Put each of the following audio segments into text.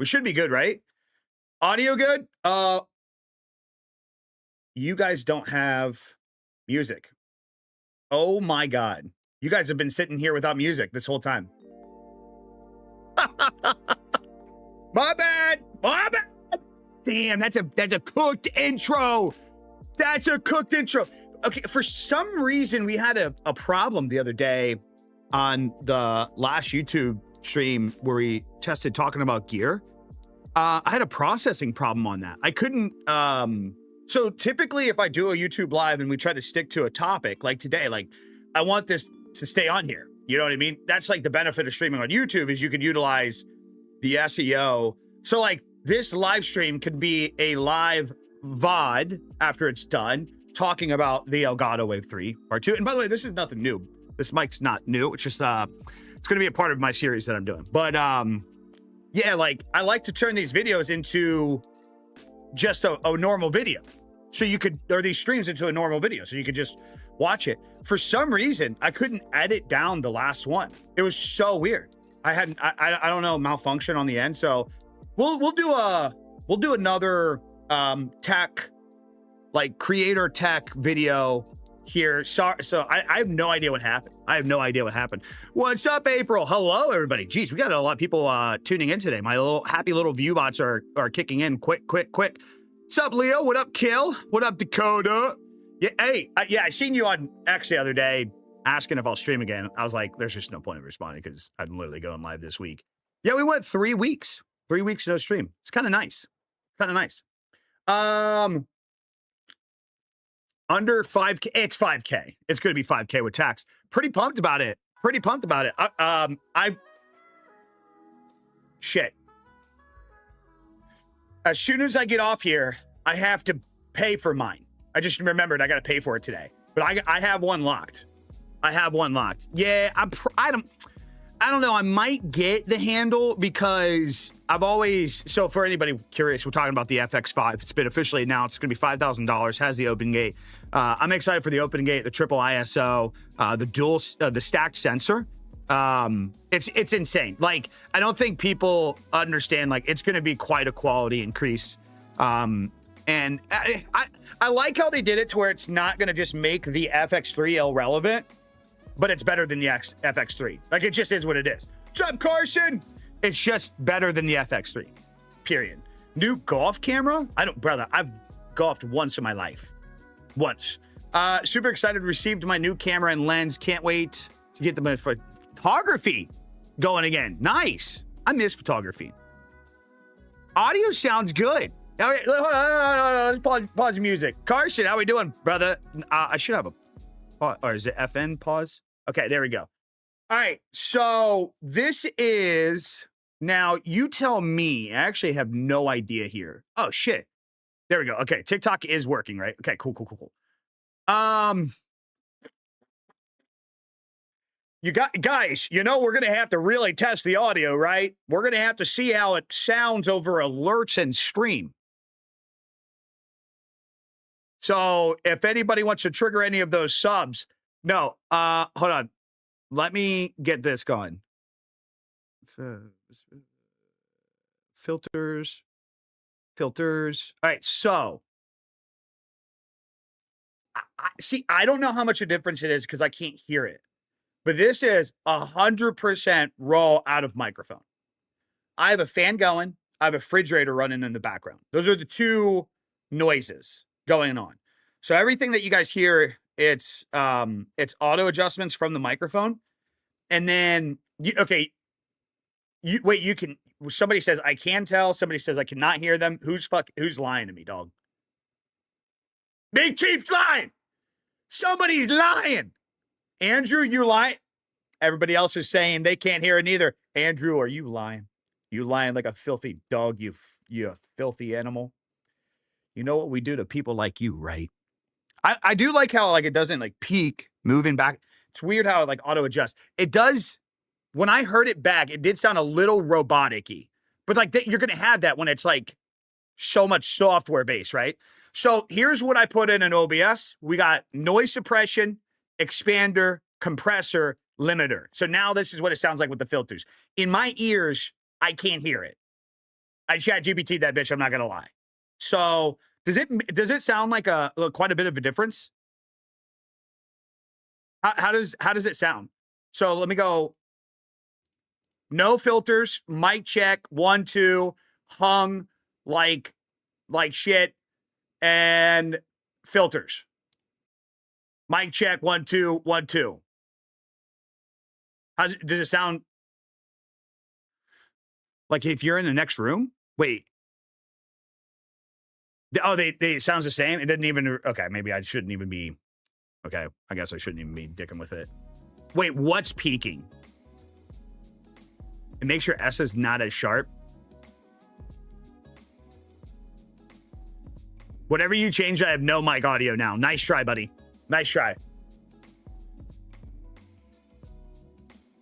We should be good, right? Audio good? You guys don't have music. Oh my God. You guys have been sitting here without music this whole time. My bad. My bad. Damn, that's a cooked intro. That's a cooked intro. Okay, for some reason, we had a problem the other day on the last YouTube stream where we tested talking about gear. I had a processing problem on that. I couldn't, so typically if I do a YouTube live and we try to stick to a topic like today, like I want this to stay on here. You know what I mean? That's like the benefit of streaming on YouTube is you could utilize the SEO. So like this live stream could be a live VOD after it's done, talking about the Elgato Wave 3 Part 2. And by the way, this is nothing new. This mic's not new. It's just, it's going to be a part of my series that I'm doing. But, yeah, like I like to turn these videos into just a normal video. So you could, or these streams into a normal video. So you could just watch it. For some reason, I couldn't edit down the last one. It was so weird. I don't know, malfunction on the end. So we'll do another tech, like creator tech video here. So I have no idea what happened. I have no idea what happened. What's up, April? Hello, everybody. Jeez, we got a lot of people tuning in today. My little happy little view bots are kicking in quick. What's up, Leo? What up, Kill? What up, Dakota? Yeah, hey, yeah, I seen you on X the other day asking if I'll stream again. I was like, there's just no point in responding because I'm literally going live this week. Yeah, we went 3 weeks. 3 weeks no stream. It's kind of nice. Under 5K, it's 5K. It's going to be 5K with tax. Pretty pumped about it. Shit. As soon as I get off here, I have to pay for mine. I just remembered I got to pay for it today. But I have one locked. Yeah, I don't know. I might get the handle because I've always, so for anybody curious, we're talking about the FX5. It's been officially announced. It's going to be $5,000, has the open gate. I'm excited for the open gate, the triple ISO, the dual, the stacked sensor. It's insane. Like, I don't think people understand, like, it's going to be quite a quality increase. And I like how they did it to where it's not going to just make the FX3 irrelevant, but it's better than the FX3. Like, it just is what it is. What's up, Carson? It's just better than the FX3, period. New golf camera? Brother, I've golfed once in my life. Once. Super excited, received my new camera and lens. Can't wait to get the photography going again. Nice. I miss photography. Audio sounds good. All right, let's pause the music. Carson, how we doing, brother? I should have a pause, or is it FN pause? Okay, there we go. All right, so this is, now you tell me, I actually have no idea here. Oh, shit. There we go. Okay, TikTok is working, right? Okay, cool. You guys, you know we're going to have to really test the audio, right? We're going to have to see how it sounds over alerts and stream. So if anybody wants to trigger any of those subs, no, hold on. Let me get this going. Filters. All right, so see, I don't know how much a difference it is because I can't hear it. But this is 100% raw out of microphone. I have a fan going. I have a refrigerator running in the background. Those are the two noises going on. So everything that you guys hear, it's auto adjustments from the microphone. And then, you can, somebody says, I can tell. Somebody says, I cannot hear them. Who's lying to me, dog? Big Chief's lying. Somebody's lying. Andrew, you lying. Everybody else is saying they can't hear it either. Andrew, are you lying? You lying like a filthy dog, you filthy animal. You know what we do to people like you, right? I do like how, like, it doesn't, like, peak moving back. It's weird how it, like, auto adjusts. It does. When I heard it back, it did sound a little robotic-y. But, like, you're going to have that when it's, like, so much software based, right? So here's what I put in an OBS. We got noise suppression, expander, compressor, limiter. So now this is what it sounds like with the filters. In my ears, I can't hear it. I chat GPT that bitch, I'm not gonna lie. So does it sound like quite a bit of a difference? How does it sound? So let me go. No filters, mic check, 1, 2, hung like shit, and filters. Mic check, 1, 2, 1, 2. Does it sound like if you're in the next room? Wait. Oh, they sounds the same. It didn't even. Okay, maybe I shouldn't even be. Okay, I guess I shouldn't even be dicking with it. Wait, what's peaking? It makes your S's not as sharp. Whatever you change, I have no mic audio now. Nice try, buddy. Nice try.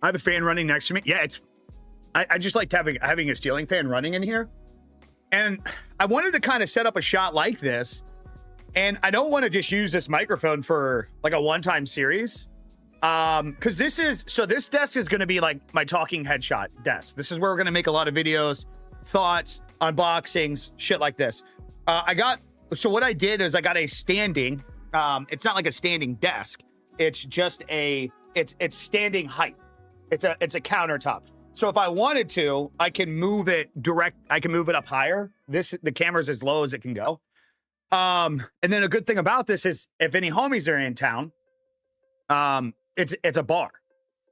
I have a fan running next to me. Yeah, I just like having a ceiling fan running in here. And I wanted to kind of set up a shot like this. And I don't want to just use this microphone for like a one-time series. Because this desk is going to be like my talking headshot desk. This is where we're going to make a lot of videos, thoughts, unboxings, shit like this. So what I did is I got a standing, it's not like a standing desk. It's just it's standing height. It's a countertop. So if I wanted to, I can move it I can move it up higher. The camera's as low as it can go. And then a good thing about this is if any homies are in town, it's a bar.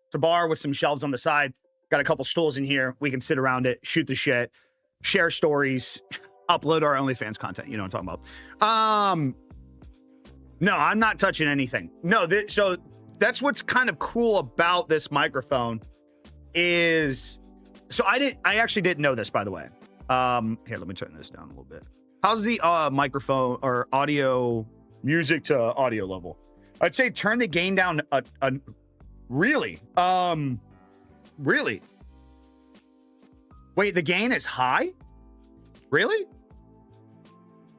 It's a bar with some shelves on the side. Got a couple stools in here. We can sit around it, shoot the shit, share stories, upload our OnlyFans content. You know what I'm talking about. No, I'm not touching anything. No, so that's what's kind of cool about this microphone is, so I actually didn't know this, by the way. Here, let me turn this down a little bit. How's the microphone or audio, music to audio level? I'd say turn the gain down really? Really? Wait, the gain is high? Really?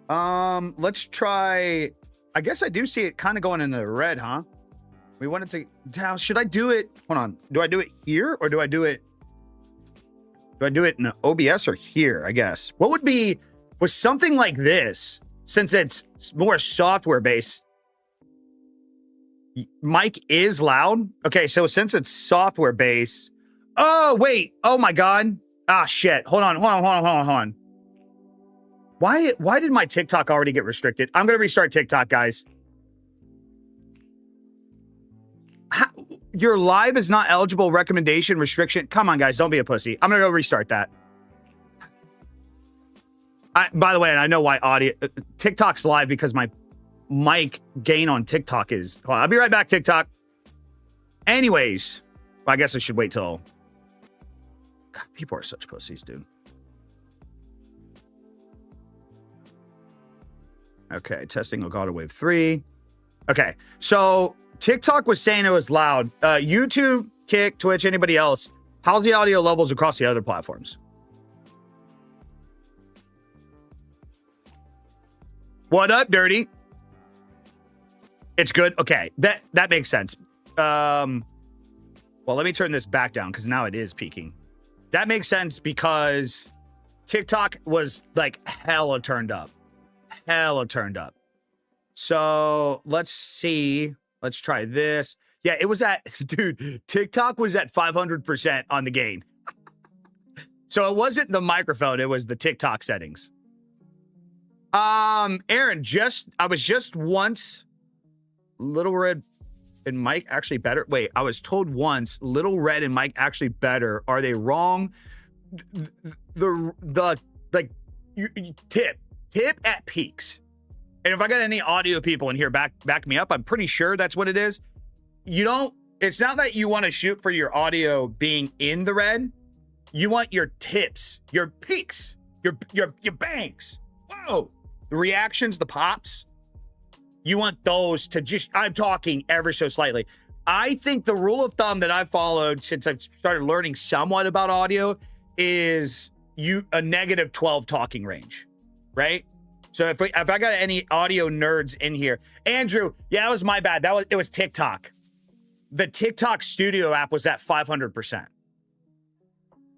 Let's try, I guess I do see it kind of going into the red, huh? We wanted to, now should I do it, hold on, do I do it here or do I do it in OBS or here, I guess? What would be, with something like this, since it's more software based, mic is loud. Okay, so since it's software based, oh wait, oh my God. Ah shit, hold on. Why did my TikTok already get restricted? I'm gonna restart TikTok, guys. Your live is not eligible recommendation restriction. Come on, guys, don't be a pussy. I'm gonna go restart that. By the way, and I know why TikTok's live because my mic gain on TikTok is, hold on, I'll be right back, TikTok. Anyways, I guess I should wait till, God, people are such pussies, dude. Okay, testing Elgato Wave 3. Okay, so TikTok was saying it was loud. YouTube, Kick, Twitch, anybody else, how's the audio levels across the other platforms? What up, Dirty? It's good. Okay, that makes sense. Well, let me turn this back down because now it is peaking. That makes sense because TikTok was like hella turned up. So let's see. Let's try this. Yeah, it was at, dude, TikTok was at 500% on the gain. So it wasn't the microphone, it was the TikTok settings. Aaron, I was just once, Little Red and Mike actually better. Wait, I was told once, Little Red and Mike actually better. Are they wrong? Tip at peaks. And if I got any audio people in here back me up, I'm pretty sure that's what it is. It's not that you want to shoot for your audio being in the red. You want your tips, your peaks, your bangs. Whoa. The reactions, the pops. You want those to just, I'm talking ever so slightly. I think the rule of thumb that I've followed since I've started learning somewhat about audio is a negative 12 talking range, right? So if I got any audio nerds in here, Andrew, yeah, that was my bad. It was TikTok. The TikTok Studio app was at 500%.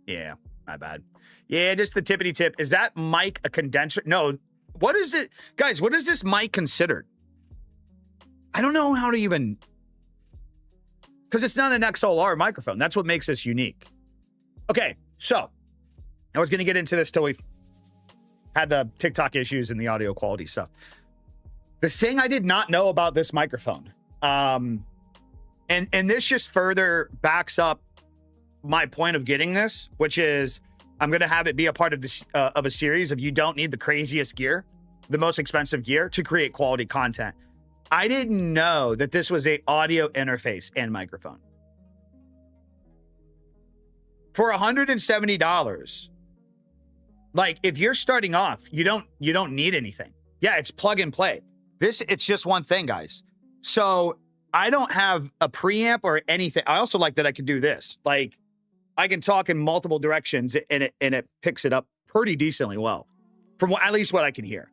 Yeah, my bad. Yeah, just the tippity tip. Is that mic a condenser? No. What is it? Guys, what is this mic considered? I don't know how to even... Because it's not an XLR microphone. That's what makes this unique. Okay, so I was going to get into this till we had the TikTok issues and the audio quality stuff. The thing I did not know about this microphone, and this just further backs up my point of getting this, which is I'm going to have it be a part of this of a series of you don't need the craziest gear, the most expensive gear to create quality content. I didn't know that this was a audio interface and microphone. For $170, like if you're starting off, you don't need anything. Yeah, it's plug and play. It's just one thing, guys. So I don't have a preamp or anything. I also like that I can do this. Like I can talk in multiple directions and it picks it up pretty decently well, from at least what I can hear.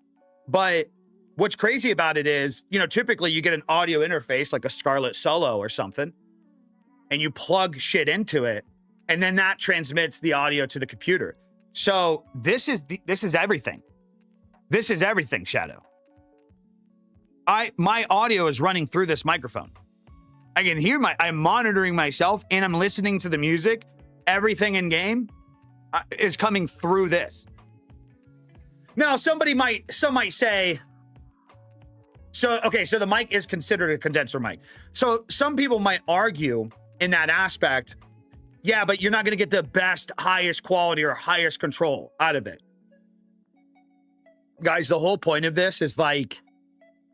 But what's crazy about it is, typically you get an audio interface like a Scarlett Solo or something, and you plug shit into it, and then that transmits the audio to the computer. So this is everything. This is everything, Shadow. My audio is running through this microphone. I can hear I'm monitoring myself and I'm listening to the music. Everything in game is coming through this. Now, some might say, so the mic is considered a condenser mic. So some people might argue in that aspect, yeah, but you're not going to get the best, highest quality or highest control out of it. Guys, the whole point of this is like,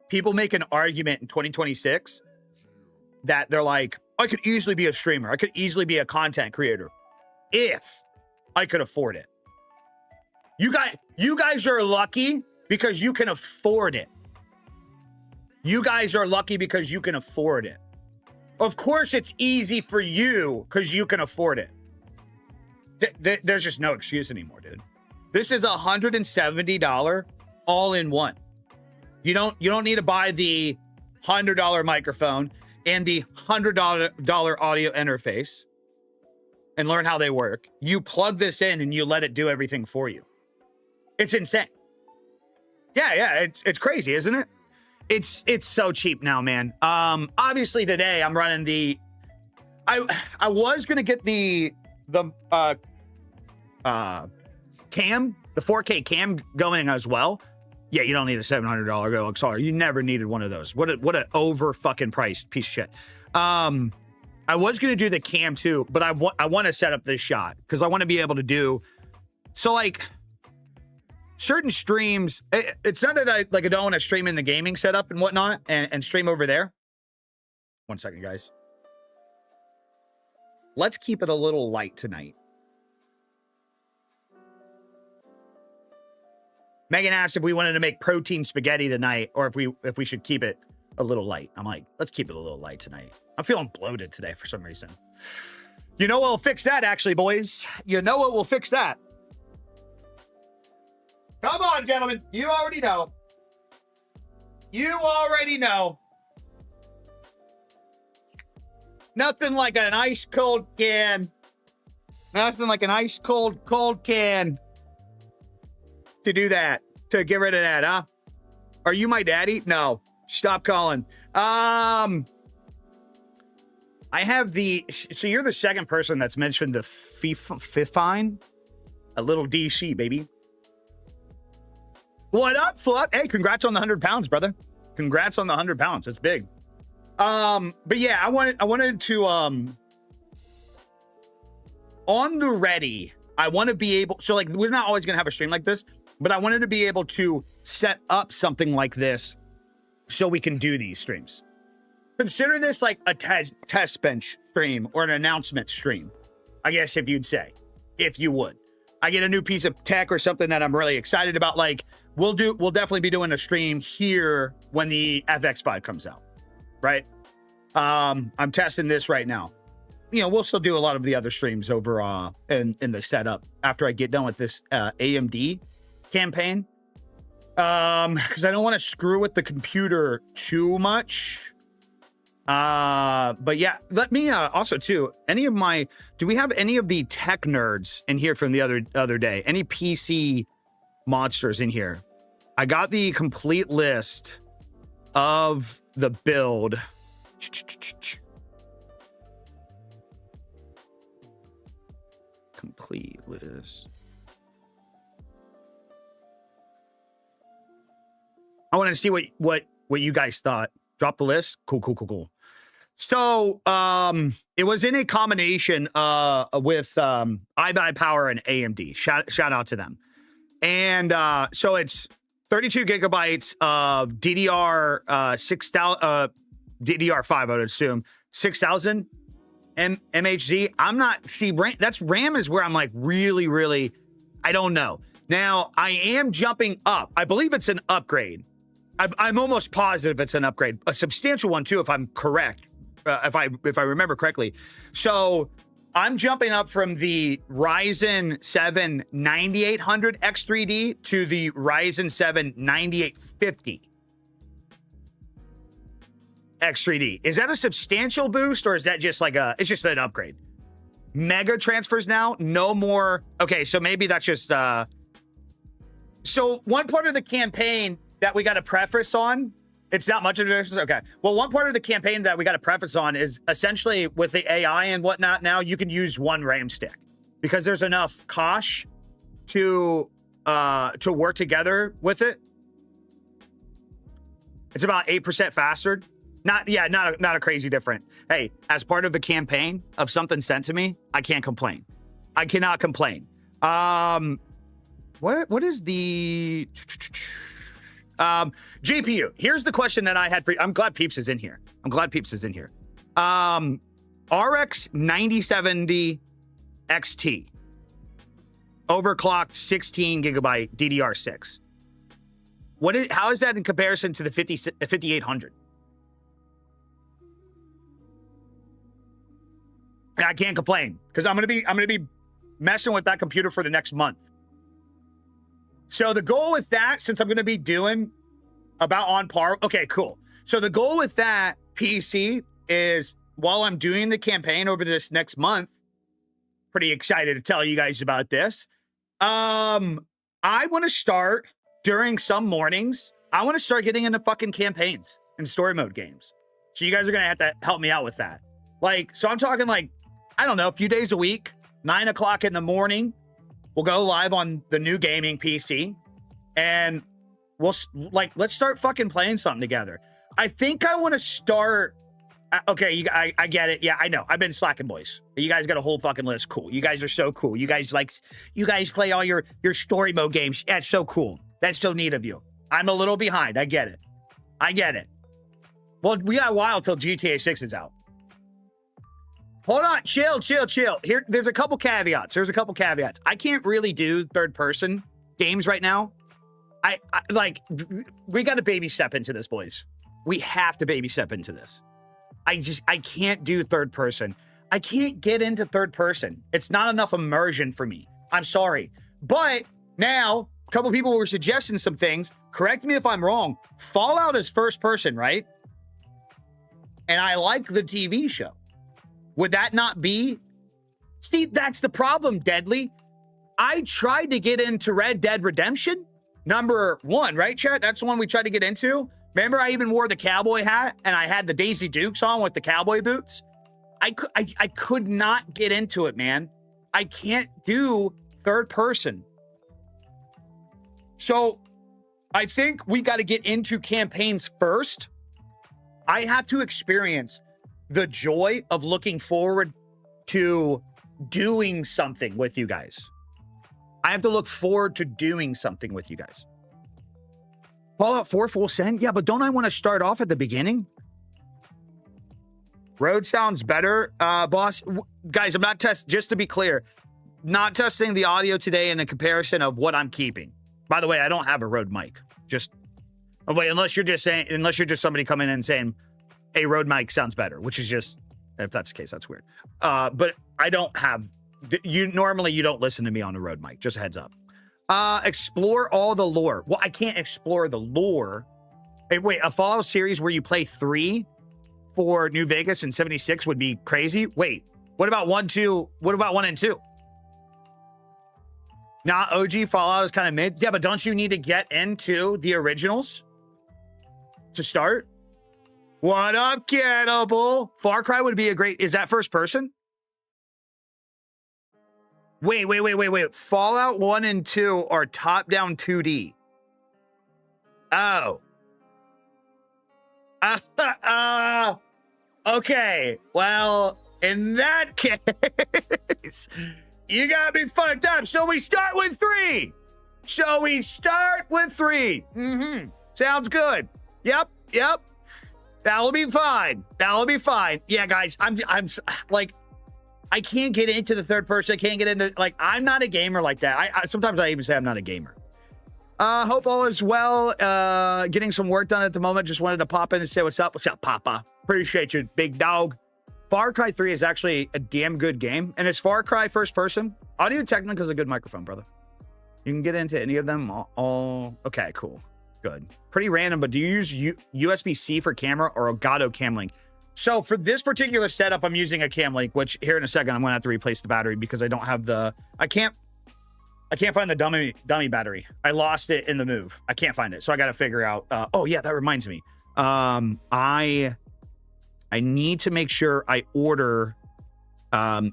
people make an argument in 2026 that they're like, I could easily be a streamer. I could easily be a content creator if I could afford it. You guys are lucky because you can afford it. You guys are lucky because you can afford it. Of course, it's easy for you because you can afford it. There's just no excuse anymore, dude. This is $170 all in one. You don't need to buy the $100 microphone and the $100 audio interface and learn how they work. You plug this in and you let it do everything for you. It's insane. Yeah, it's crazy, isn't it? It's so cheap now, man. Obviously today I'm running the I was gonna get the cam, the 4K cam going as well. Yeah, you don't need a $700 Elgato. You never needed one of those. What an over fucking priced piece of shit. I was gonna do the cam too, but I want to set up this shot because I want to be able to do so like certain streams. It's not that I don't want to stream in the gaming setup and whatnot and stream over there. 1 second, guys. Let's keep it a little light tonight. Megan asked if we wanted to make protein spaghetti tonight or if we should keep it a little light. I'm like, let's keep it a little light tonight. I'm feeling bloated today for some reason. You know what will fix that, actually, boys? You know what will fix that? Come on, gentlemen. You already know. You already know. Nothing like an ice cold can. Nothing like an ice cold can to do that, to get rid of that, huh? Are you my daddy? No. Stop calling. I have so you're the second person that's mentioned the Fifine. A little DC, baby. What up, Fluff? Hey, congrats on the 100 pounds, brother. Congrats on the 100 pounds. That's big. But yeah, I wanted to, on the ready, I want to be able, so like, we're not always going to have a stream like this, but I wanted to be able to set up something like this so we can do these streams. Consider this like a test bench stream or an announcement stream, I guess, if you'd say, if you would. I get a new piece of tech or something that I'm really excited about. Like we'll definitely be doing a stream here when the FX5 comes out, right? I'm testing this right now. We'll still do a lot of the other streams over in the setup after I get done with this AMD campaign. Because I don't want to screw with the computer too much. But yeah, let me also too, do we have any of the tech nerds in here from the other day? Any PC monsters in here? I got the complete list of the build. Complete list. I wanted to see what you guys thought. Drop the list. Cool. So it was in a combination with iBuyPower and AMD. Shout out to them. And so it's 32 gigabytes of DDR 6000 DDR5, I would assume 6000 MHz. I'm not that's RAM is where I'm like really I don't know. Now I am jumping up. I believe it's an upgrade. I'm almost positive it's an upgrade, a substantial one too, if I'm correct, if I remember correctly. So I'm jumping up from the Ryzen 7 9800 X3D to the Ryzen 7 9850 X3D. Is that a substantial boost, or is that just like it's just an upgrade? Mega transfers now, no more. Okay, so maybe that's just so one part of the campaign that we got a preface on, it's not much of a difference. Okay. Well, one part of the campaign that we got a preface on is essentially with the AI and whatnot. Now you can use one RAM stick because there's enough cache to work together with it. It's about 8% faster. Not a crazy different. Hey, as part of the campaign of something sent to me, I can't complain. I cannot complain. What is the GPU? Here's the question that I had for you. I'm glad Peeps is in here. RX 9070 XT. Overclocked 16 gigabyte DDR6. How is that in comparison to the 5800? I can't complain because I'm gonna be messing with that computer for the next month. So the goal with that, since I'm gonna be doing about on par, okay, cool. So the goal with that PC is while I'm doing the campaign over this next month, pretty excited to tell you guys about this. I want to start during some mornings. I want to start getting into fucking campaigns and story mode games. So you guys are gonna have to help me out with that. Like, so I'm talking like, I don't know, a few days a week, 9 o'clock in the morning, we'll go live on the new gaming PC and let's start fucking playing something together. I think I want to start. Okay, I get it. Yeah, I know. I've been slacking, boys. You guys got a whole fucking list. Cool. You guys are so cool. You guys play all your story mode games. That's so cool. That's so neat of you. I'm a little behind. I get it. Well, we got a while till GTA 6 is out. Hold on, chill. Here, there's a couple caveats. I can't really do third-person games right now. I we got to baby step into this, boys. We have to baby step into this. I can't do third person. I can't get into third person. It's not enough immersion for me. I'm sorry. But now, a couple people were suggesting some things. Correct me if I'm wrong. Fallout is first person, right? And I like the TV show. Would that not be? See, that's the problem, Deadly. I tried to get into Red Dead Redemption, #1, right, chat? That's the one we tried to get into. Remember, I even wore the cowboy hat and I had the Daisy Dukes on with the cowboy boots. I could not get into it, man. I can't do third person. So I think we got to get into campaigns first. I have to experience the joy of looking forward to doing something with you guys. I have to look forward to doing something with you guys. Fallout 4 full send? Yeah, but don't I want to start off at the beginning? Road sounds better, boss. Guys, I'm not just to be clear, not testing the audio today in a comparison of what I'm keeping. By the way, I don't have a Rode mic. Wait, unless you're just somebody coming in and saying, a Rode mic sounds better, which is just, if that's the case, that's weird. But I don't have, normally you don't listen to me on a Rode mic, just a heads up. Explore all the lore. Well, I can't explore the lore. Hey, wait, a Fallout series where you play 3 for New Vegas and 76 would be crazy. Wait, what about 1, 2? What about 1 and 2? Nah, OG Fallout is kind of mid. Yeah, but don't you need to get into the originals to start? What up, Cannibal? Far Cry would be a great... Is that first person? Wait. Fallout 1 and 2 are top-down 2D. Oh. Okay. Well, in that case, you got me fucked up. So we start with 3. Sounds good. Yep. That'll be fine. Yeah, guys, I'm like, I can't get into the third person. I can't get into, like, I'm not a gamer like that. I sometimes I even say I'm not a gamer. Hope all is well. Getting some work done at the moment. Just wanted to pop in and say what's up. What's up, Papa? Appreciate you, big dog. Far Cry 3 is actually a damn good game. And it's Far Cry first person. Audio Technica is a good microphone, brother. You can get into any of them. All okay, cool. Good. Pretty random, but do you use USB-C for camera or Elgato cam link? So for this particular setup, I'm using a cam link, which here in a second, I'm going to have to replace the battery because I don't have the... I can't find the dummy battery. I lost it in the move. I can't find it. So I got to figure out... oh, yeah, that reminds me. I need to make sure I order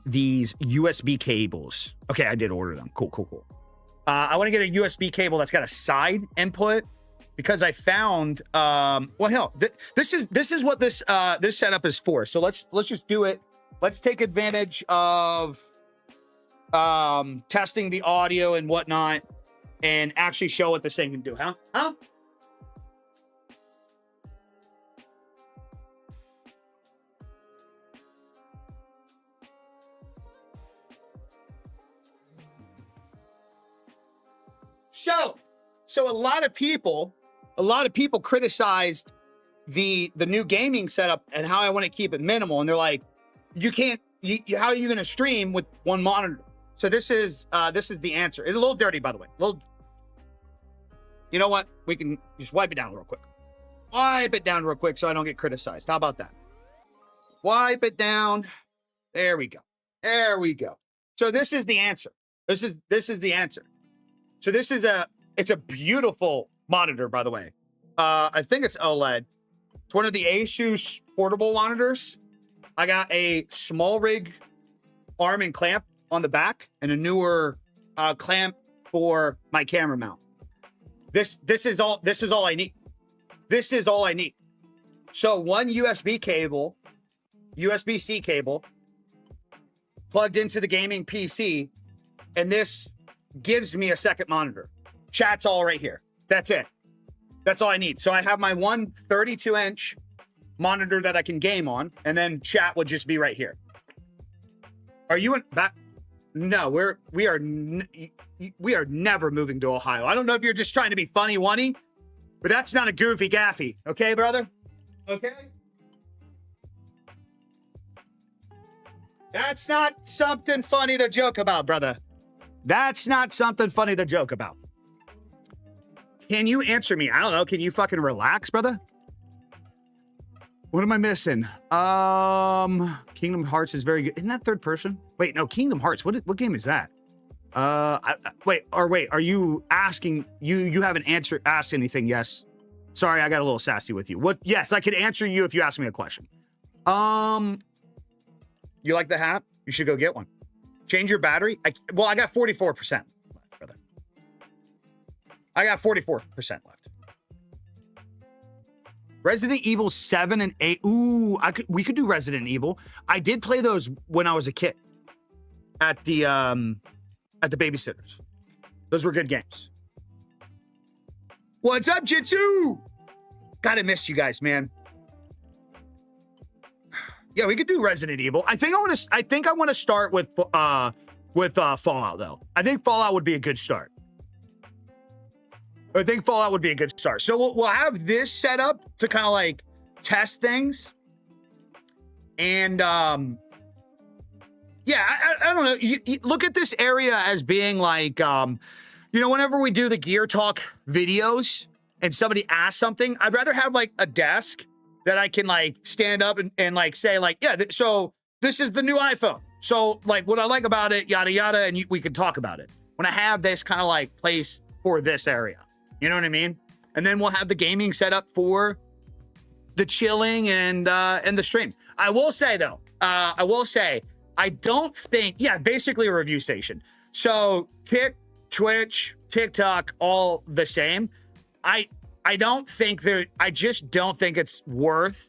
these USB cables. Okay, I did order them. Cool. I want to get a USB cable that's got a side input because I found... well, hell, this is what this setup is for. So let's just do it. Let's take advantage of... testing the audio and whatnot and actually show what this thing can do, huh? So a lot of people criticized the new gaming setup and how I want to keep it minimal. And they're like, you can't, how are you going to stream with one monitor? So this is the answer. It's a little dirty, by the way. You know what? We can just wipe it down real quick. Wipe it down real quick so I don't get criticized. How about that? Wipe it down. There we go. So this is the answer. This is the answer. So it's a beautiful monitor, by the way. I think it's OLED. It's one of the Asus portable monitors. I got a small rig arm and clamp on the back and a newer clamp for my camera mount. This is all I need. So one USB cable, USB-C cable plugged into the gaming PC, and this gives me a second monitor. Chat's all right here. That's it. That's all I need. So I have my one 32-inch monitor that I can game on, and then chat would just be right here. Are you in back? No, we are never moving to Ohio. I don't know if you're just trying to be funny, Wunny, but that's not a goofy gaffy. Okay, brother? Okay? That's not something funny to joke about, brother. That's not something funny to joke about. Can you answer me? I don't know. Can you fucking relax, brother? What am I missing? Kingdom Hearts is very good. Isn't that third person? Wait, no, Kingdom Hearts. What game is that? Wait, are you asking? You haven't asked anything? Yes. Sorry, I got a little sassy with you. What? Yes, I could answer you if you ask me a question. You like the hat? You should go get one. Change your battery. I got 44% left, brother. I got 44% left. Resident Evil 7 and 8. Ooh, we could do Resident Evil. I did play those when I was a kid at the babysitters. Those were good games. What's up, Jitsu? God, I missed you guys, man. Yeah, we could do Resident Evil. I think I want to start with Fallout though. I think Fallout would be a good start. So we'll have this set up to kind of like test things. And yeah, I don't know. You look at this area as being like, whenever we do the Gear Talk videos and somebody asks something, I'd rather have like a desk that I can like stand up and like say like, yeah, so this is the new iPhone. So like what I like about it, yada, yada. And we can talk about it when I have this kind of like place for this area. You know what I mean? And then we'll have the gaming set up for the chilling and the streams. I will say though, I don't think, yeah, basically a review station. So Kick, Twitch, TikTok, all the same. I just don't think it's worth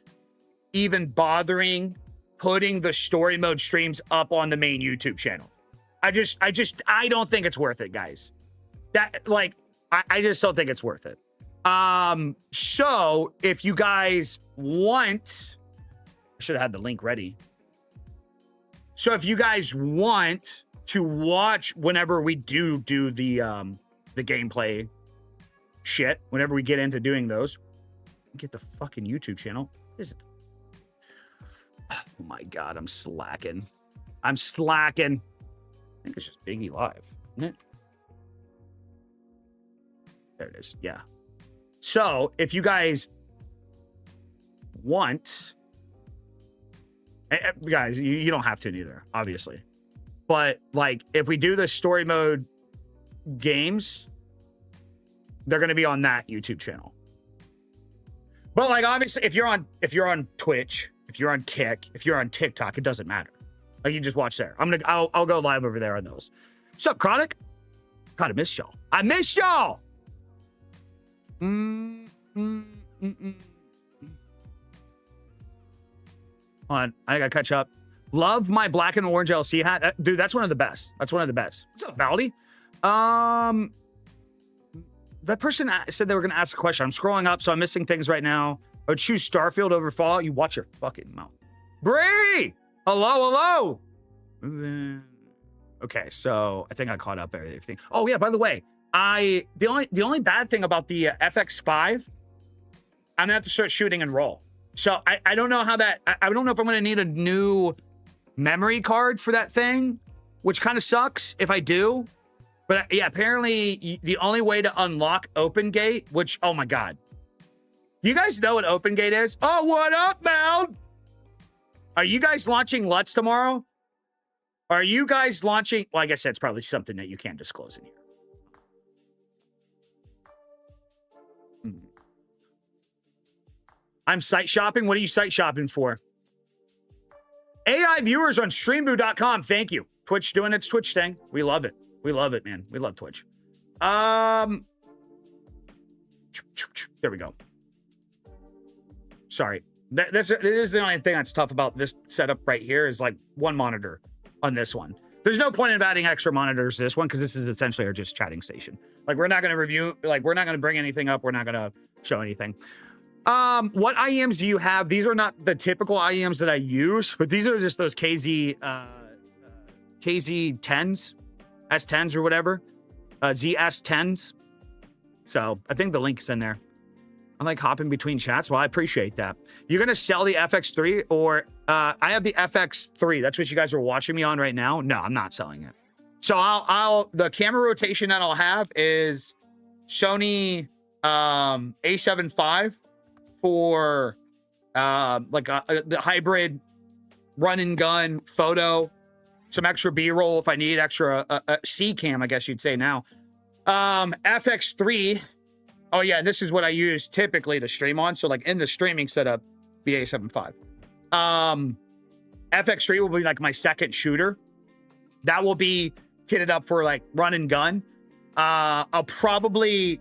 even bothering putting the story mode streams up on the main YouTube channel. I don't think it's worth it, guys. That like, I just don't think it's worth it. So if you guys want, I should have had the link ready. So if you guys want to watch whenever we do the gameplay shit, whenever we get into doing those, get the fucking YouTube channel. Is it? Oh my God, I'm slacking. I think it's just Biggie Live, isn't it? There it is. Yeah. So if you guys want, guys, you don't have to neither, obviously. But like, if we do the story mode games, they're going to be on that YouTube channel. But like, obviously, if you're on Twitch, if you're on Kick, if you're on TikTok, it doesn't matter. Like, you just watch there. I'll go live over there on those. What's up, Chronic? God, I miss y'all. I miss y'all. Hold on, I gotta catch up. Love my black and orange LC hat. Dude, that's one of the best. That's one of the best. What's up, Valdy? That person said they were gonna ask a question. I'm scrolling up, so I'm missing things right now. I would choose Starfield over Fallout. You watch your fucking mouth. Bree! Hello. Okay, so I think I caught up everything. Oh yeah, by the way, the only bad thing about the FX5, I'm gonna have to start shooting and roll. So I don't know how that, I don't know if I'm gonna need a new memory card for that thing, which kind of sucks if I do. But yeah, apparently the only way to unlock OpenGate, which, oh my God. You guys know what OpenGate is? Oh, what up, Mound? Are you guys launching LUTs tomorrow? Are you guys launching, well, I guess that's probably something that you can't disclose in here. I'm site shopping. What are you site shopping for? AI viewers on streamboo.com. Thank you. Twitch doing its Twitch thing. We love it. We love it, man. We love Twitch. There we go. Sorry. This is the only thing that's tough about this setup right here is like one monitor on this one. There's no point in adding extra monitors to this one because this is essentially our just chatting station. Like, we're not going to review, like, we're not going to bring anything up. We're not going to show anything. What IEMs do you have? These are not the typical IEMs that I use, but these are just those KZ 10s, S10s or whatever, ZS 10s. So I think the link is in there. I like hopping between chats. Well, I appreciate that. You're going to sell the FX3 or, I have the FX3. That's what you guys are watching me on right now. No, I'm not selling it. So the camera rotation that I'll have is Sony, A7 IV for, like the hybrid run and gun photo, some extra B-roll if I need extra, C cam, I guess you'd say now. FX3. Oh yeah, this is what I use typically to stream on. So like in the streaming setup, the A7 IV. FX3 will be like my second shooter. That will be kitted up for like run and gun. I'll probably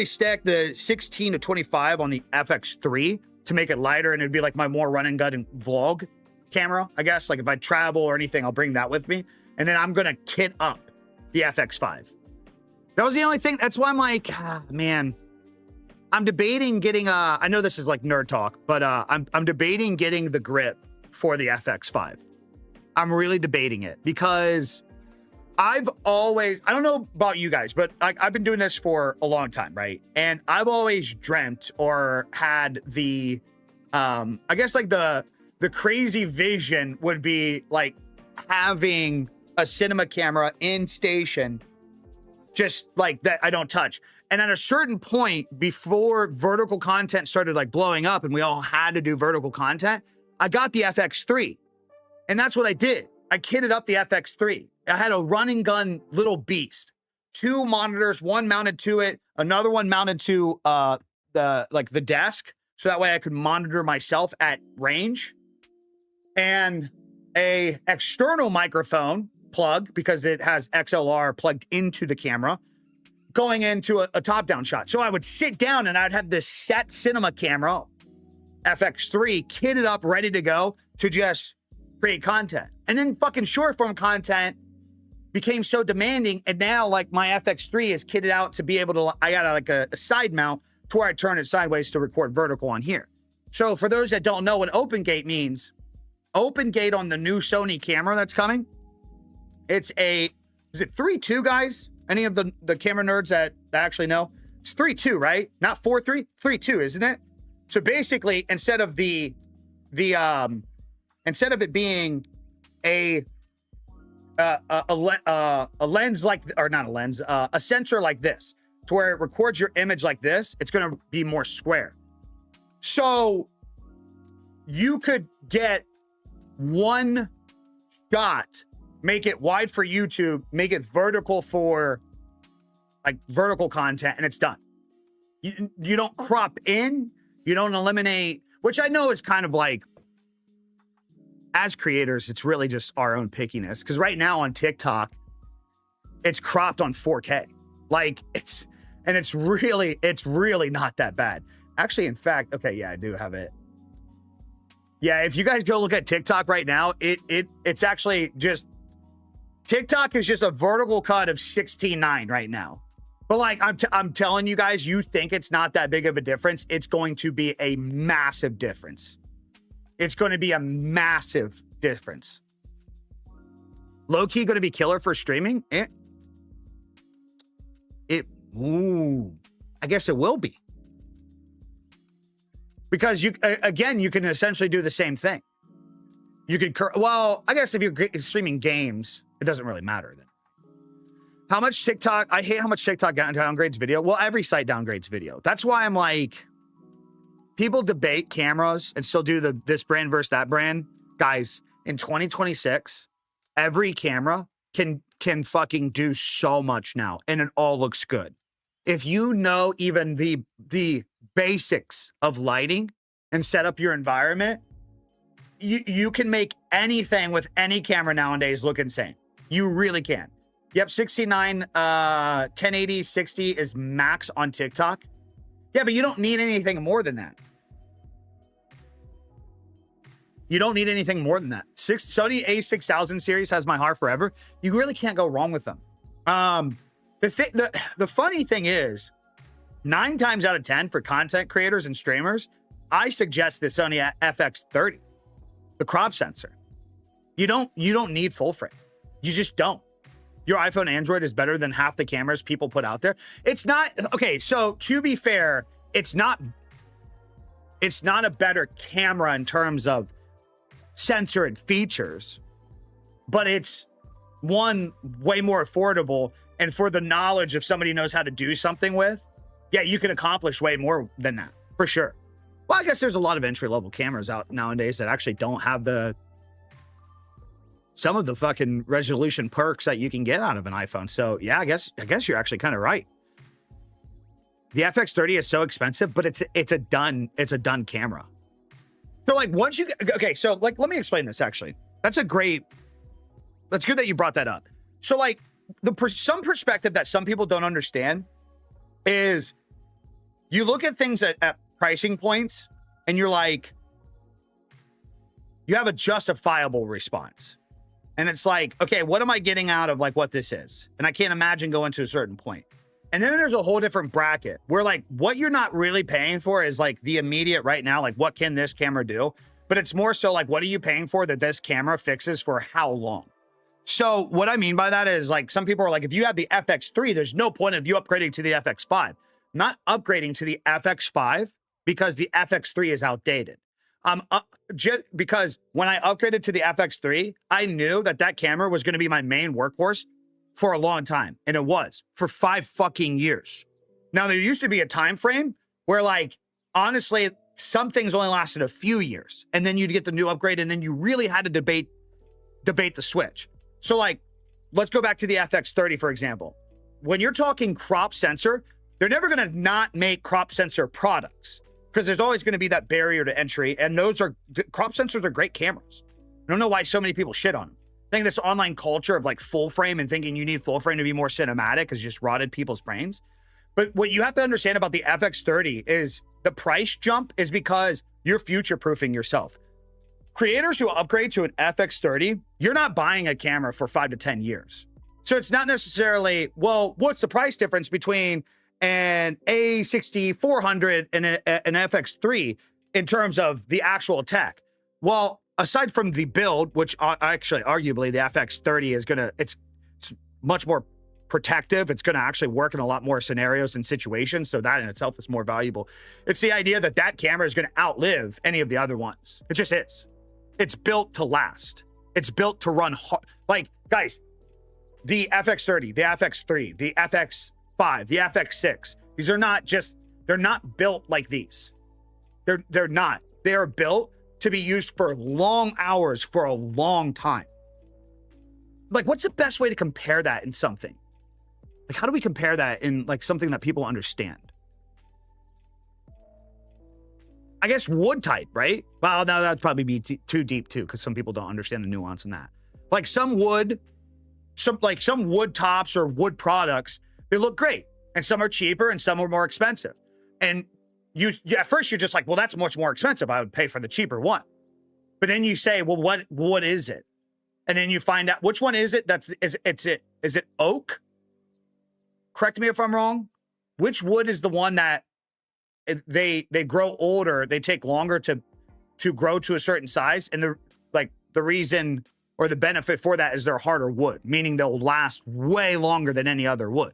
stack the 16 to 25 on the FX3 to make it lighter, and it'd be like my more run and gun and vlog camera, I guess. Like if I travel or anything, I'll bring that with me. And then I'm gonna kit up the FX5. That was the only thing. That's why I'm like, man, I'm debating getting I know this is like nerd talk, but I'm debating getting the grip for the FX5. I'm really debating it because I've always, I don't know about you guys, but I've been doing this for a long time, right? And I've always dreamt or had the, I guess like the crazy vision would be like having a cinema camera in station just like that I don't touch. And at a certain point, before vertical content started like blowing up and we all had to do vertical content, I got the FX3. And that's what I did. I kitted up the FX3. I had a run and gun little beast. 2 monitors, one mounted to it, another one mounted to the desk, so that way I could monitor myself at range, and a external microphone plug because it has XLR plugged into the camera going into a top-down shot. So I would sit down and I'd have this set cinema camera, FX3, kitted up, ready to go to just create content. And then fucking short form content became so demanding, and now like my FX3 is kitted out to be able to, I got like a side mount to where I turn it sideways to record vertical on here. So for those that don't know what open gate means, open gate on the new Sony camera that's coming, it's a, is it 3.2 guys? Any of the camera nerds that actually know? It's 3.2, right? Not 4.3, 3.2, isn't it? So basically, instead of instead of it being a lens like, or not a lens, a sensor like this, to where it records your image like this, it's going to be more square. So you could get one shot, make it wide for YouTube, make it vertical for like vertical content, and it's done. You don't crop in, you don't eliminate, which I know is kind of like, as creators, it's really just our own pickiness. Because right now on TikTok, it's cropped on 4K. Like it's really not that bad. Actually, in fact, okay, yeah, I do have it. Yeah, if you guys go look at TikTok right now, it's actually just, TikTok is just a vertical cut of 16:9 right now. But like I'm telling you guys, you think it's not that big of a difference. It's going to be a massive difference. It's going to be a massive difference. Low-key going to be killer for streaming? Ooh, I guess it will be. Because you can essentially do the same thing. You could, well, I guess if you're streaming games, it doesn't really matter then. How much TikTok, I hate how much TikTok downgrades video. Well, every site downgrades video. That's why I'm like, people debate cameras and still do this brand versus that brand. Guys, in 2026, every camera can fucking do so much now, and it all looks good. If you know even the basics of lighting and set up your environment, you can make anything with any camera nowadays look insane. You really can. Yep, 69, 1080, 60 is max on TikTok. Yeah, but you don't need anything more than that. You don't need anything more than that. Sony A6000 series has my heart forever. You really can't go wrong with them. The funny thing is, 9 times out of 10 for content creators and streamers, I suggest the Sony FX30, the crop sensor. You don't need full frame. You just don't. Your iPhone Android is better than half the cameras people put out there. It's not, okay, so to be fair, it's not a better camera in terms of sensor and features, but it's one, way more affordable, and for the knowledge of somebody who knows how to do something with, yeah, you can accomplish way more than that, for sure. Well, I guess there's a lot of entry-level cameras out nowadays that actually don't have some of the fucking resolution perks that you can get out of an iPhone. So yeah, I guess you're actually kind of right. The FX30 is so expensive, but it's a done camera. So like once you, okay, so like, let me explain this actually. That's good that you brought that up. So like some perspective that some people don't understand is you look at things at pricing points and you're like, you have a justifiable response. And it's like, okay, what am I getting out of like what this is? And I can't imagine going to a certain point. And then there's a whole different bracket where like what you're not really paying for is like the immediate right now, like what can this camera do? But it's more so like, what are you paying for that this camera fixes for how long? So what I mean by that is like, some people are like, if you have the FX3, there's no point of you upgrading to the FX5. I'm not upgrading to the FX5 because the FX3 is outdated. Just because when I upgraded to the FX3, I knew that camera was going to be my main workhorse for a long time, and it was for 5 fucking years. Now, there used to be a time frame where, like, honestly, some things only lasted a few years, and then you'd get the new upgrade, and then you really had to debate the switch. So, like, let's go back to the FX30, for example. When you're talking crop sensor, they're never going to not make crop sensor products because there's always going to be that barrier to entry, and crop sensors are great cameras. I don't know why so many people shit on them. I think this online culture of, like, full frame and thinking you need full frame to be more cinematic has just rotted people's brains. But what you have to understand about the FX30 is the price jump is because you're future-proofing yourself. Creators who upgrade to an FX30, you're not buying a camera for 5 to 10 years. So it's not necessarily, well, what's the price difference between an A6400 and an FX3 in terms of the actual tech? Well, aside from the build, which actually arguably the FX30 is it's much more protective. It's going to actually work in a lot more scenarios and situations. So that in itself is more valuable. It's the idea that that camera is going to outlive any of the other ones. It just is. It's built to last. It's built to run hard. Like, guys, the FX30, the FX3, the FX5, the FX6, these are not just, they're not built like these. They're not. They are built to be used for long hours for a long time. Like, what's the best way to compare that in something? Like, how do we compare that in, like, something that people understand? I guess wood type, right? Well, no, that'd probably be too deep too, because some people don't understand the nuance in that. Like some wood tops or wood products, they look great, and some are cheaper and some are more expensive. And at first you're just like, well, that's much more expensive. I would pay for the cheaper one. But then you say, well, what is it? And then you find out which one is it. Is it oak? Correct me if I'm wrong. Which wood is the one that they grow older? They take longer to grow to a certain size, and the reason or the benefit for that is they're harder wood, meaning they'll last way longer than any other wood.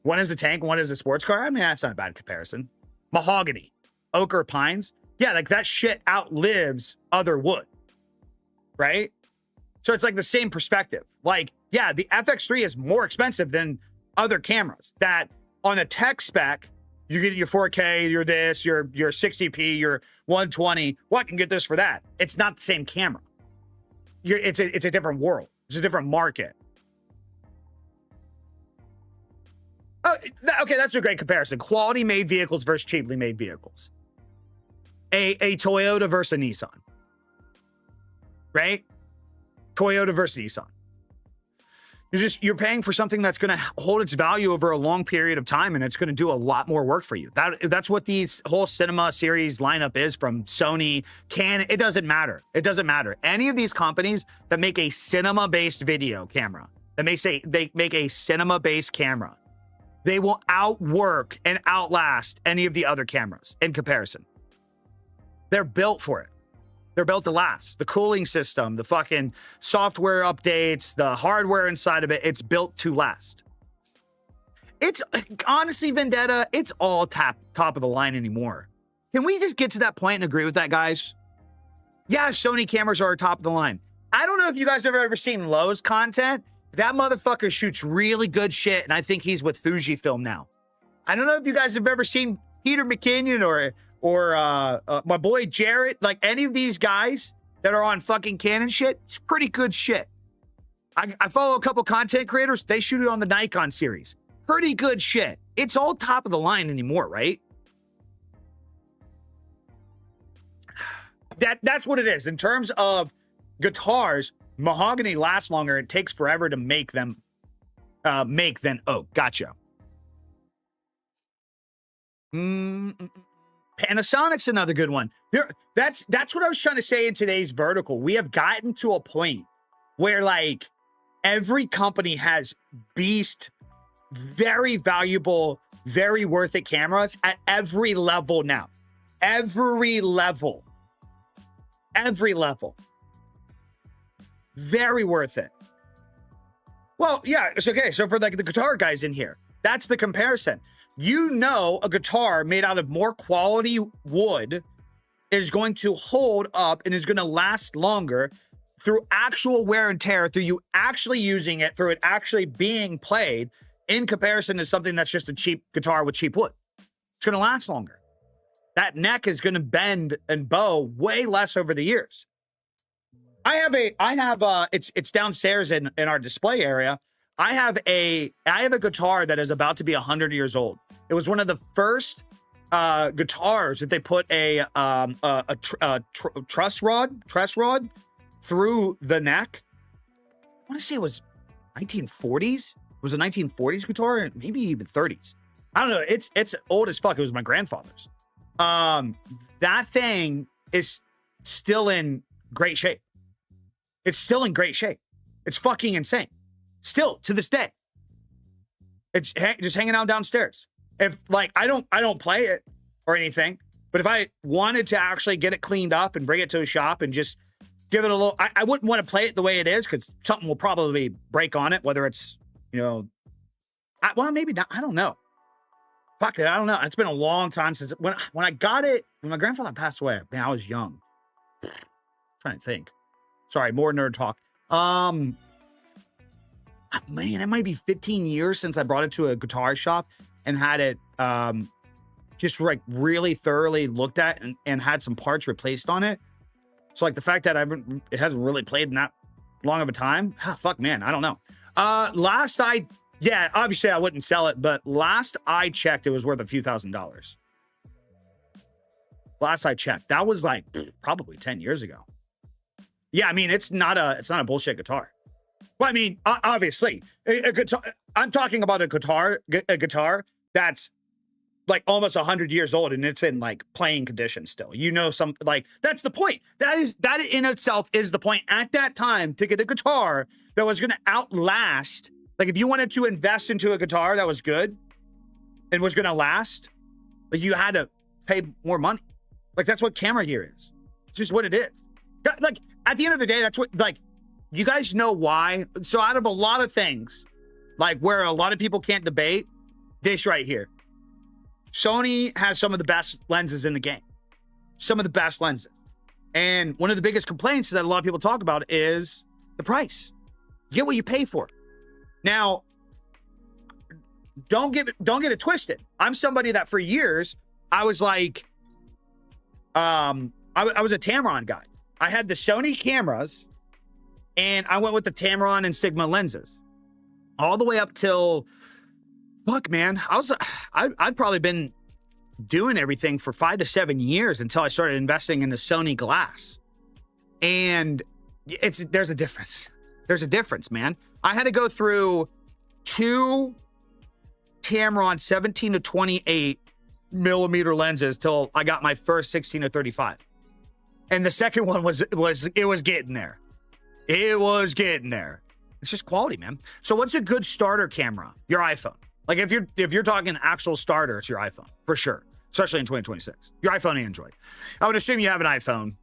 One is a tank, one is a sports car. I mean, that's not a bad comparison. Mahogany, oak or pines. Yeah, like that shit outlives other wood, right? So it's like the same perspective. Like, yeah, the FX3 is more expensive than other cameras that on a tech spec, you get your 4K, your 60p, your 120. Well, I can get this for that. It's not the same camera. It's a different world. It's a different market. Oh, okay, that's a great comparison. Quality made vehicles versus cheaply made vehicles. A Toyota versus a Nissan. Right? Toyota versus Nissan. You're paying for something that's going to hold its value over a long period of time, and it's going to do a lot more work for you. That's what these whole cinema series lineup is from Sony, Canon. It doesn't matter. It doesn't matter. Any of these companies that make a cinema-based video camera, that may say they make a cinema-based camera, they will outwork and outlast any of the other cameras in comparison. They're built for it. They're built to last. The cooling system, the fucking software updates, the hardware inside of it, it's built to last. It's honestly, Vendetta, it's all top of the line anymore. Can we just get to that point and agree with that, guys? Yeah, Sony cameras are top of the line. I don't know if you guys have ever seen Lowe's content. That motherfucker shoots really good shit, and I think he's with Fujifilm now. I don't know if you guys have ever seen Peter McKinnon or my boy Jarrett, like any of these guys that are on fucking Canon shit. It's pretty good shit. I follow a couple content creators. They shoot it on the Nikon series. Pretty good shit. It's all top of the line anymore, right? That's what it is. In terms of guitars, mahogany lasts longer. It takes forever to make them than oak. Gotcha. Panasonic's another good one. That's what I was trying to say in today's vertical. We have gotten to a point where, like, every company has beast, very valuable, very worth it cameras at every level now. Every level. Very worth it. Well, yeah, it's okay. So for like the guitar guys in here, that's the comparison. You know, a guitar made out of more quality wood is going to hold up and is going to last longer through actual wear and tear, through you actually using it, through it actually being played, in comparison to something that's just a cheap guitar with cheap wood. It's going to last longer. That neck is going to bend and bow way less over the years. It's downstairs in our display area. I have a guitar that is about to be 100 years old. It was one of the first guitars that they put a truss rod through the neck. I want to say it was 1940s. It was a 1940s guitar, maybe even 30s. I don't know. It's old as fuck. It was my grandfather's. That thing is still in great shape. It's still in great shape. It's fucking insane. Still to this day. It's just hanging out downstairs. If like I don't play it or anything, but if I wanted to actually get it cleaned up and bring it to a shop and just give it a little, I wouldn't want to play it the way it is because something will probably break on it, whether it's, well, maybe not. I don't know. Fuck it. I don't know. It's been a long time since when I got it, when my grandfather passed away, man, I was young. Trying to think. Sorry, more nerd talk. Man, it might be 15 years since I brought it to a guitar shop and had it just like really thoroughly looked at and had some parts replaced on it. So like the fact that it hasn't really played in that long of a time. Fuck, man, I don't know. Obviously I wouldn't sell it, but last I checked, it was worth a few $1,000s. Last I checked, that was like probably 10 years ago. Yeah, I mean, it's not a bullshit guitar. Well, I mean, obviously, a guitar. I'm talking about a guitar that's like almost 100 years old and it's in like playing condition still. That's the point. That in itself is the point at that time to get a guitar that was going to outlast. Like if you wanted to invest into a guitar that was good and was going to last, like you had to pay more money. Like that's what camera gear is. It's just what it is. Like at the end of the day, that's what, like, you guys know why. So out of a lot of things, like where a lot of people can't debate, this right here. Sony has some of the best lenses in the game. Some of the best lenses. And one of the biggest complaints that a lot of people talk about is the price. You get what you pay for. Now, don't get it twisted. I'm somebody that for years, I was like, I was a Tamron guy. I had the Sony cameras and I went with the Tamron and Sigma lenses all the way up till, fuck, man, I'd probably been doing everything for 5 to 7 years until I started investing in the Sony glass. And there's a difference. There's a difference, man. I had to go through 2 Tamron 17 to 28 millimeter lenses till I got my first 16 to 35. And the second one was getting there. It was getting there. It's just quality, man. So what's a good starter camera? Your iPhone. Like if you're talking actual starter, it's your iPhone for sure, especially in 2026. Your iPhone and Android. I would assume you have an iPhone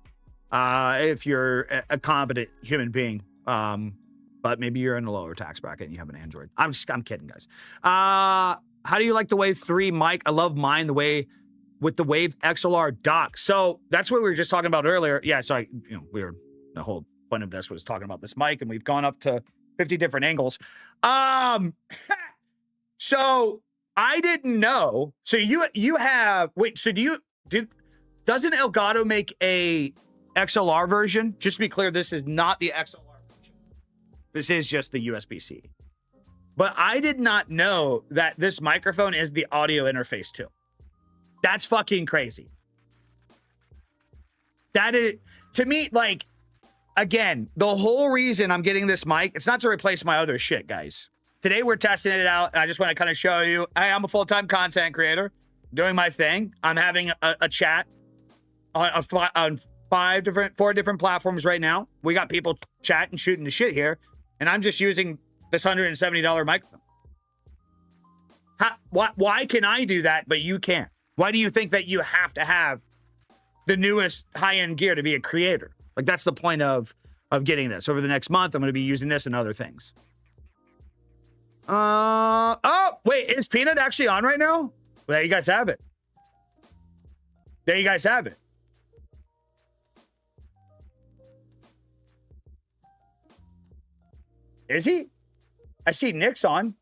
if you're a competent human being. But maybe you're in a lower tax bracket and you have an Android. I'm kidding, guys. How do you like the Wave 3 mic? I love mine with the Wave XLR dock. So that's what we were just talking about earlier. Yeah, so the whole point of this was talking about this mic, and we've gone up to 50 different angles. So I didn't know. So you have, wait, so doesn't Elgato make a XLR version? Just to be clear, this is not the XLR version. This is just the USB-C. But I did not know that this microphone is the audio interface too. That's fucking crazy. That is, to me, like, again, the whole reason I'm getting this mic, it's not to replace my other shit, guys. Today we're testing it out, and I just want to kind of show you, hey, I'm a full-time content creator, doing my thing. I'm having a chat on 4 different platforms right now. We got people chatting, shooting the shit here, and I'm just using this $170 microphone. Why can I do that, but you can't? Why do you think that you have to have the newest high-end gear to be a creator? Like, that's the point of getting this. Over the next month, I'm going to be using this and other things. Oh, wait, is Peanut actually on right now? Well, there you guys have it. There you guys have it. Is he? I see Nick's on.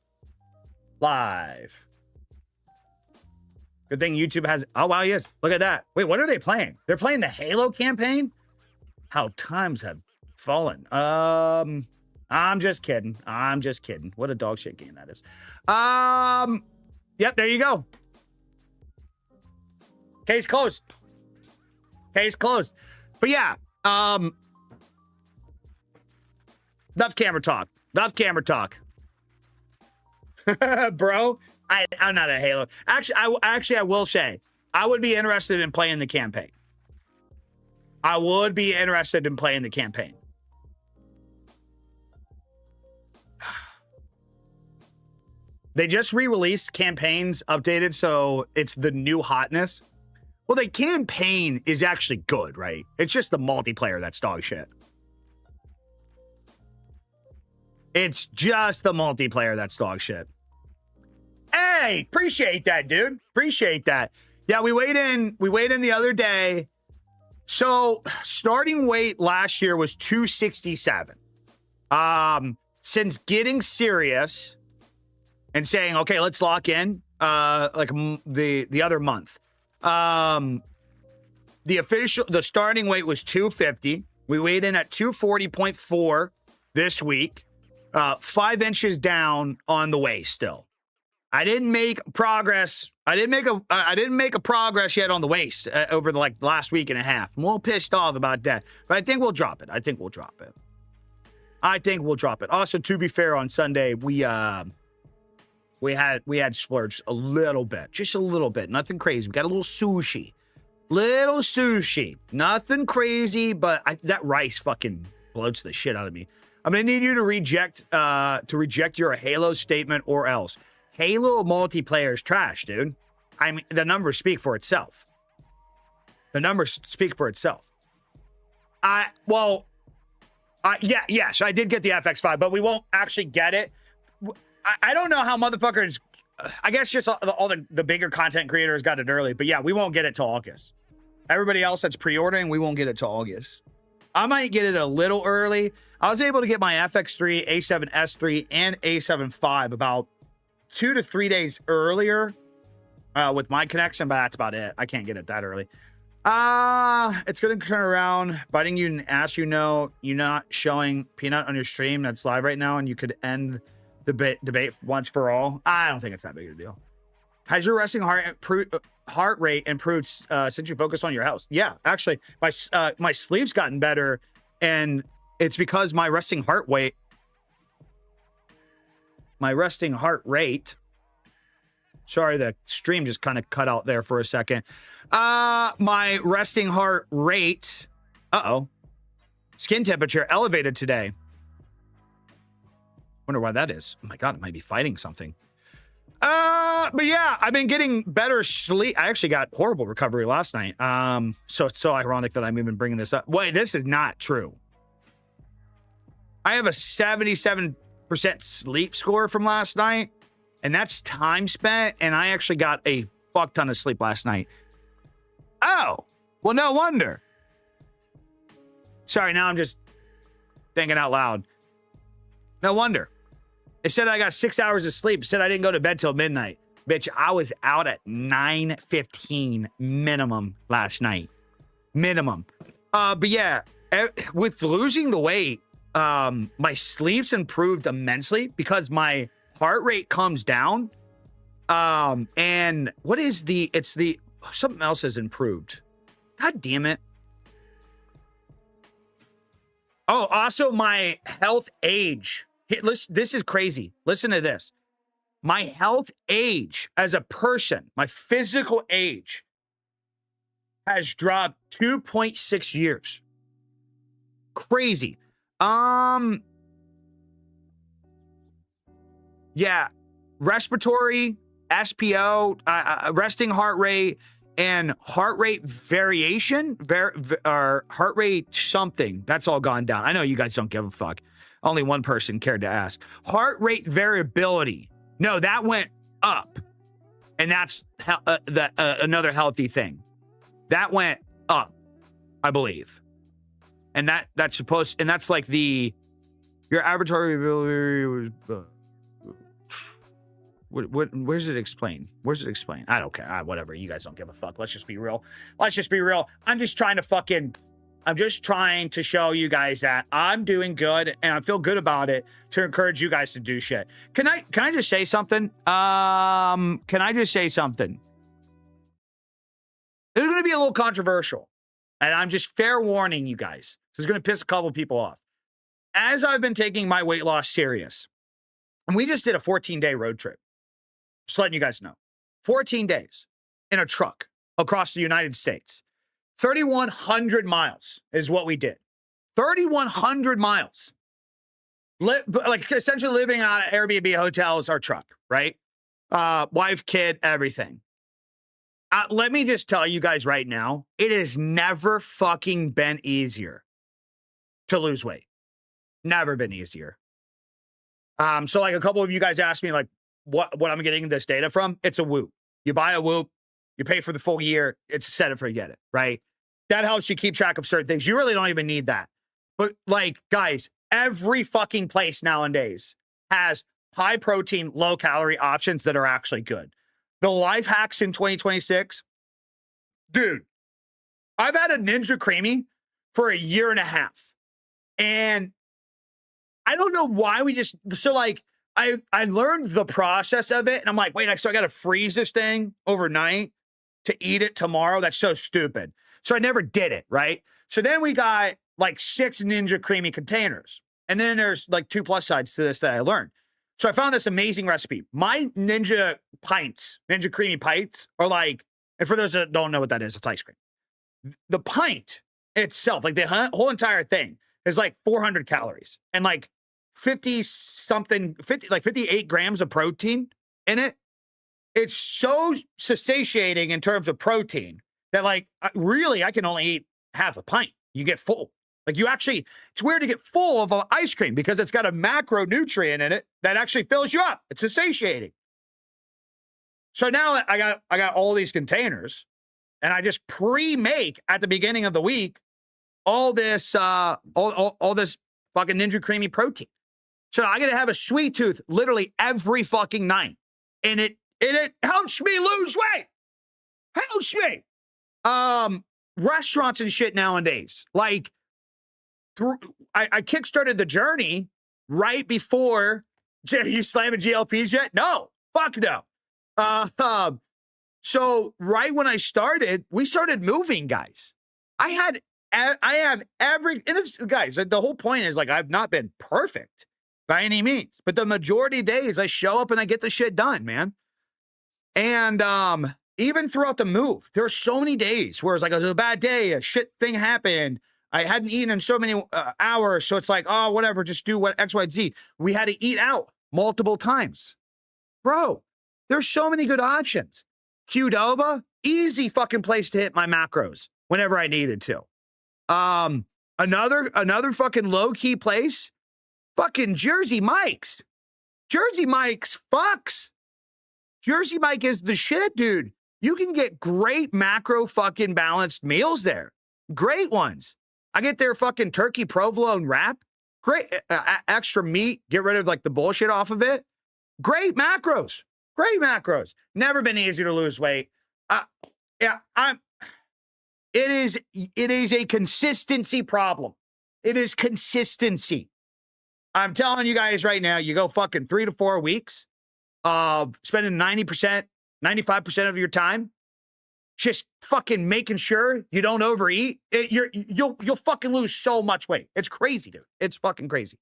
Live. Good thing YouTube has... Oh, wow, he is. Look at that. Wait, what are they playing? They're playing the Halo campaign? How times have fallen. I'm just kidding. I'm just kidding. What a dog shit game that is. Yep, there you go. Case closed. Case closed. But yeah, enough camera talk. Enough camera talk. Bro, I'm not a Halo. Actually, I will say, I would be interested in playing the campaign. I would be interested in playing the campaign. They just re-released campaigns updated, so it's the new hotness. Well, the campaign is actually good, right? It's just the multiplayer that's dog shit. It's just the multiplayer that's dog shit. Hey, appreciate that, dude. Appreciate that. Yeah, we weighed in the other day. So starting weight last year was 267. Since getting serious and saying, okay, let's lock in, like the other month. The starting weight was 250. We weighed in at 240.4 this week. 5 inches down on the waist still. I didn't make progress. I didn't make a progress yet on the waist over the last week and a half. I'm a little pissed off about that, but I think we'll drop it. I think we'll drop it. Also, to be fair, on Sunday we had splurged a little bit, just a little bit, nothing crazy. We got a little sushi, nothing crazy, but that rice fucking bloats the shit out of me. I'm gonna need you to reject your Halo statement, or else. Halo multiplayer is trash, dude. I mean, the numbers speak for itself. Yes, I did get the FX5, but we won't actually get it. I don't know how motherfuckers, I guess just all the bigger content creators got it early, but yeah, we won't get it till August. Everybody else that's pre-ordering, we won't get it till August. I might get it a little early. I was able to get my FX3, A7S3, and A7 V about 2 to 3 days earlier with my connection, but that's about it. I can't get it that early. It's going to turn around, biting you in the ass. You know, you're not showing Peanut on your stream that's live right now, and you could end the debate once for all. I don't think it's that big of a deal. Has your resting heart rate improved since you focused on your health? Yeah, actually, my sleep's gotten better, and it's because my resting heart rate. Sorry, the stream just kind of cut out there for a second. My resting heart rate. Skin temperature elevated today. Wonder why that is. Oh my God, it might be fighting something. But yeah, I've been getting better sleep. I actually got horrible recovery last night. So it's so ironic that I'm even bringing this up. Wait, this is not true. I have a 77% sleep score from last night, and that's time spent, and I actually got a fuck ton of sleep last night. Oh, well, no wonder. Sorry, now I'm just thinking out loud. No wonder. It said I got 6 hours of sleep. It said I didn't go to bed till midnight. Bitch, I was out at 9:15 minimum last night. Minimum. But yeah, with losing the weight, my sleep's improved immensely because my heart rate comes down. And what is something else has improved. God damn it. Oh, also my health age. Listen, this is crazy. Listen to this. My health age as a person, my physical age, has dropped 2.6 years. Crazy. Yeah, respiratory, SPO, resting heart rate, and heart rate variation, or heart rate something. That's all gone down. I know you guys don't give a fuck. Only one person cared to ask. Heart rate variability. No, that went up, and that's another healthy thing. That went up, I believe, and that's like the Your avatar was where's it explain? Where's it explain? I don't care. Whatever. You guys don't give a fuck. Let's just be real. Let's just be real. I'm just trying to show you guys that I'm doing good and I feel good about it to encourage you guys to do shit. Can I just say something? Can I just say something? This is going to be a little controversial, and I'm just fair warning you guys. This is going to piss a couple people off. As I've been taking my weight loss serious, and we just did a 14-day road trip. Just letting you guys know. 14 days in a truck across the United States. 3,100 miles is what we did. 3,100 miles. Like essentially living on an Airbnb hotels, our truck, right? Wife, kid, everything. Let me just tell you guys right now, it has never fucking been easier to lose weight. Never been easier. So like a couple of you guys asked me like what I'm getting this data from. It's a Whoop. You buy a Whoop, you pay for the full year. It's a set it, forget it, right? That helps you keep track of certain things. You really don't even need that. But like, guys, every fucking place nowadays has high protein, low calorie options that are actually good. The life hacks in 2026, dude, I've had a Ninja Creamy for a year and a half. And I don't know why I learned the process of it. And I'm like, wait, so I got to freeze this thing overnight to eat it tomorrow. That's so stupid. So I never did it, right? So then we got like 6 Ninja Creamy containers. And then there's like 2 plus sides to this that I learned. So I found this amazing recipe. My Ninja Creamy pints are like, and for those that don't know what that is, it's ice cream. The pint itself, like the whole entire thing is like 400 calories and like 58 grams of protein in it. It's so satiating in terms of protein that like, really, I can only eat half a pint. You get full. Like it's weird to get full of ice cream because it's got a macronutrient in it that actually fills you up. It's satiating. So now I got all these containers and I just pre-make at the beginning of the week all this all this fucking Ninja Creamy protein. So I gotta have a sweet tooth literally every fucking night. And it helps me lose weight. Helps me. Restaurants and shit nowadays. Like I kickstarted the journey right before. You slamming GLPs yet? No. Fuck no. So right when I started, we started moving, guys. I have every, and it's, guys, the whole point is like, I've not been perfect by any means, but the majority of days I show up and I get the shit done, man. And, even throughout the move, there were so many days where it's like, it was a bad day, a shit thing happened. I hadn't eaten in so many hours. So it's like, oh, whatever, just do what X, Y, Z. We had to eat out multiple times. Bro, there's so many good options. Qdoba, easy fucking place to hit my macros whenever I needed to. Another fucking low-key place, fucking Jersey Mike's. Jersey Mike's fucks. Jersey Mike is the shit, dude. You can get great macro fucking balanced meals there. Great ones. I get their fucking turkey provolone wrap. Great extra meat. Get rid of like the bullshit off of it. Great macros. Great macros. Never been easier to lose weight. It is a consistency problem. It is consistency. I'm telling you guys right now, you go fucking 3 to 4 weeks of spending 90%, 95% of your time just fucking making sure you don't overeat. You'll fucking lose so much weight. It's crazy, dude. It's fucking crazy.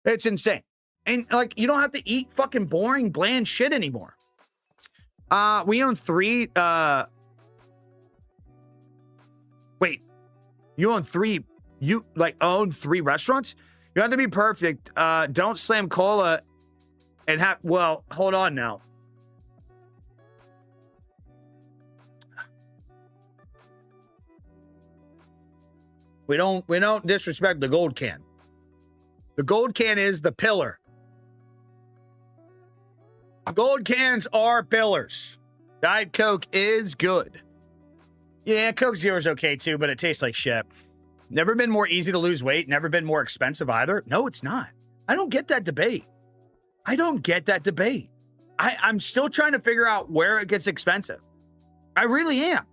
It's insane. And like, you don't have to eat fucking boring, bland shit anymore. We own 3, wait, you own 3, you like own 3 restaurants? You have to be perfect. Don't slam cola and have, well, hold on now. We don't disrespect the gold can. The gold can is the pillar. Gold cans are pillars. Diet Coke is good. Yeah, Coke Zero is okay too, but it tastes like shit. Never been more easy to lose weight. Never been more expensive either. No, it's not. I don't get that debate. I don't get that debate. I'm still trying to figure out where it gets expensive. I really am.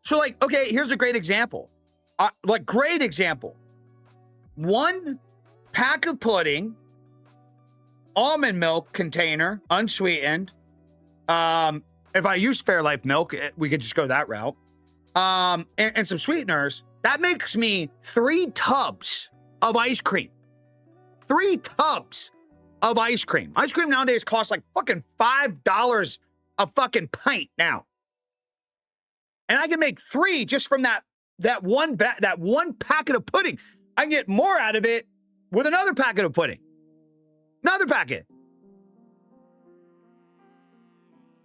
So like, okay, here's a great example. Great example. 1 pack of pudding, almond milk container, unsweetened. If I use Fairlife milk, we could just go that route. And some sweeteners. That makes me 3 tubs of ice cream. 3 tubs of ice cream. Ice cream nowadays costs like fucking $5 a fucking pint now. And I can make 3 just from that one packet of pudding. I can get more out of it with another packet of pudding. Another packet.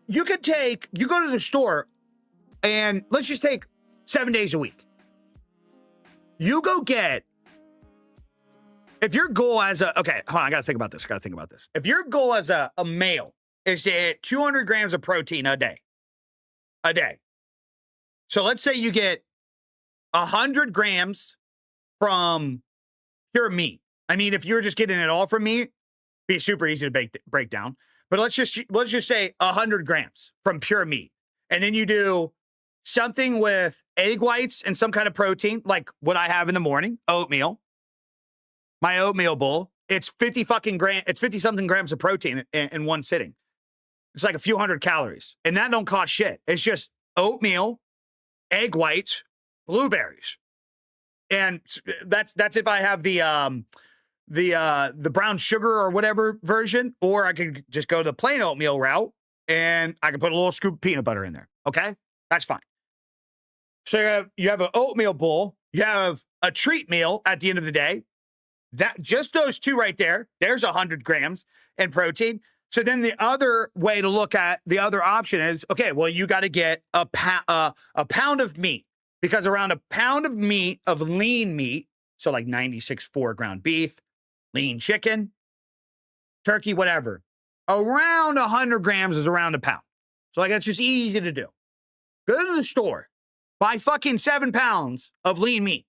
You go to the store, and let's just take 7 days a week. You go get, if your goal as okay, hold on, I gotta think about this. If your goal as a male is to hit 200 grams of protein a day. So let's say you get 100 grams from pure meat. I mean, if you're just getting it all from meat, it'd be super easy to break down. But let's just say 100 grams from pure meat. And then you do something with egg whites and some kind of protein, like what I have in the morning, oatmeal. My oatmeal bowl, it's 50 something grams of protein in one sitting. It's like a few hundred calories. And that don't cost shit. It's just oatmeal, egg whites, blueberries. And that's if I have the brown sugar or whatever version, or I could just go the plain oatmeal route and I can put a little scoop of peanut butter in there. Okay? That's fine. So you have an oatmeal bowl, you have a treat meal at the end of the day. That just those 2 right there, there's 100 grams in protein. So then the other way to look at the other option is, okay, well, you got to get a pound of meat, because around a pound of meat, of lean meat, so like 96.4 ground beef, lean chicken, turkey, whatever, around 100 grams is around a pound. So like, that's just easy to do. Go to the store, buy fucking 7 pounds of lean meat.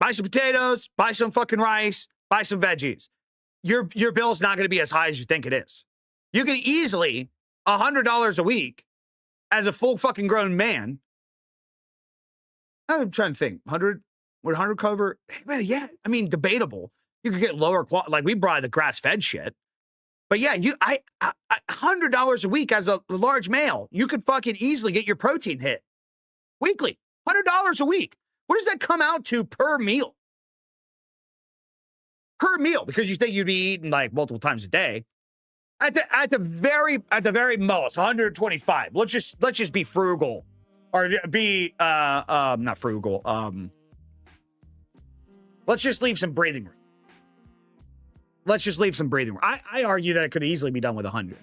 Buy some potatoes, buy some fucking rice, buy some veggies. Your bill's not going to be as high as you think it is. You can easily, $100 a week as a full fucking grown man. I'm trying to think, 100, would 100 cover? Yeah, I mean, debatable. You could get lower quality, like we buy the grass-fed shit. But yeah, $100 a week as a large male, you could fucking easily get your protein hit weekly. $100 a week. What does that come out to per meal? Per meal, because you think you'd be eating like multiple times a day. At the very most, 125. Let's just be frugal, or be not frugal. Let's just leave some breathing room. I argue that it could easily be done with 100.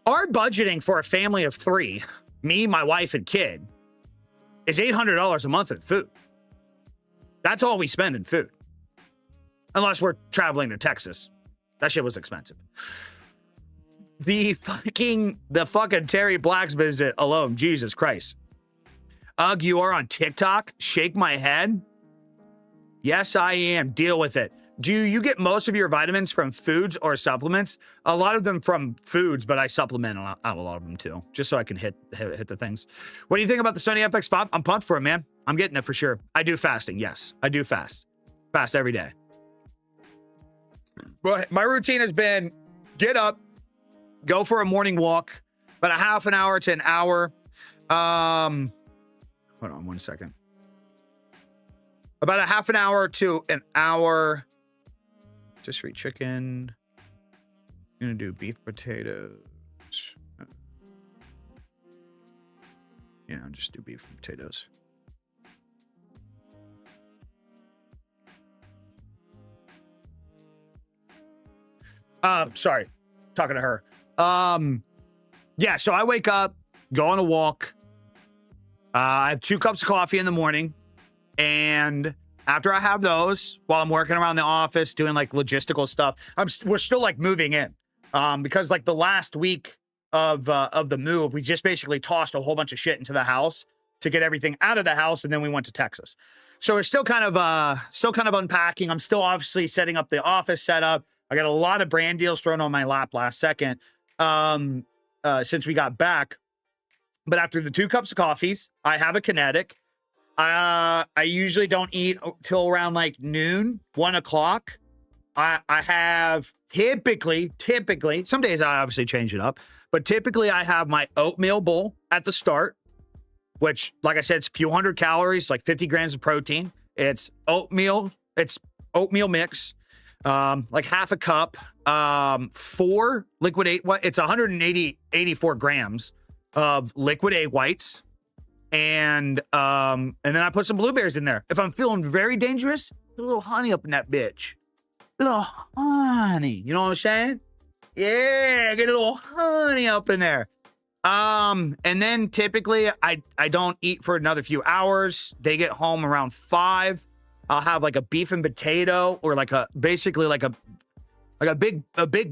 Our budgeting for a family of 3, me, my wife, and kid, is $800 a month in food. That's all we spend in food. Unless we're traveling to Texas. That shit was expensive. The fucking Terry Black's visit alone, Jesus Christ. Ugh, you are on TikTok? Shake my head? Yes, I am. Deal with it. Do you get most of your vitamins from foods or supplements? A lot of them from foods, but I supplement out a lot of them too, just so I can hit the things. What do you think about the Sony FX5? I'm pumped for it, man. I'm getting it for sure. I do fasting. Yes, I do fast. Fast every day. But my routine has been get up, go for a morning walk, about a half an hour to an hour. Hold on 1 second. About a half an hour to an hour. Just eat chicken. I'm gonna do beef potatoes. Yeah, I'll just do beef and potatoes. Sorry, talking to her. Yeah, so I wake up, go on a walk. I have 2 cups of coffee in the morning, and after I have those, while I'm working around the office doing like logistical stuff, we're still like moving in, because like the last week of the move, we just basically tossed a whole bunch of shit into the house to get everything out of the house, and then we went to Texas. So we're still kind of unpacking. I'm still obviously setting up the office setup. I got a lot of brand deals thrown on my lap last second since we got back. But after the 2 cups of coffees, I have a Kinetic. I usually don't eat till around like noon, 1 o'clock. I have typically, some days I obviously change it up, but typically I have my oatmeal bowl at the start, which, like I said, it's a few hundred calories, like 50 grams of protein. It's oatmeal mix, like half a cup, 4 liquid egg white. It's 84 grams of liquid egg whites. And then I put some blueberries in there. If I'm feeling very dangerous, a little honey up in that bitch. A little honey. You know what I'm saying? Yeah, get a little honey up in there. And then typically I don't eat for another few hours. They get home around 5. I'll have like a beef and potato or like a big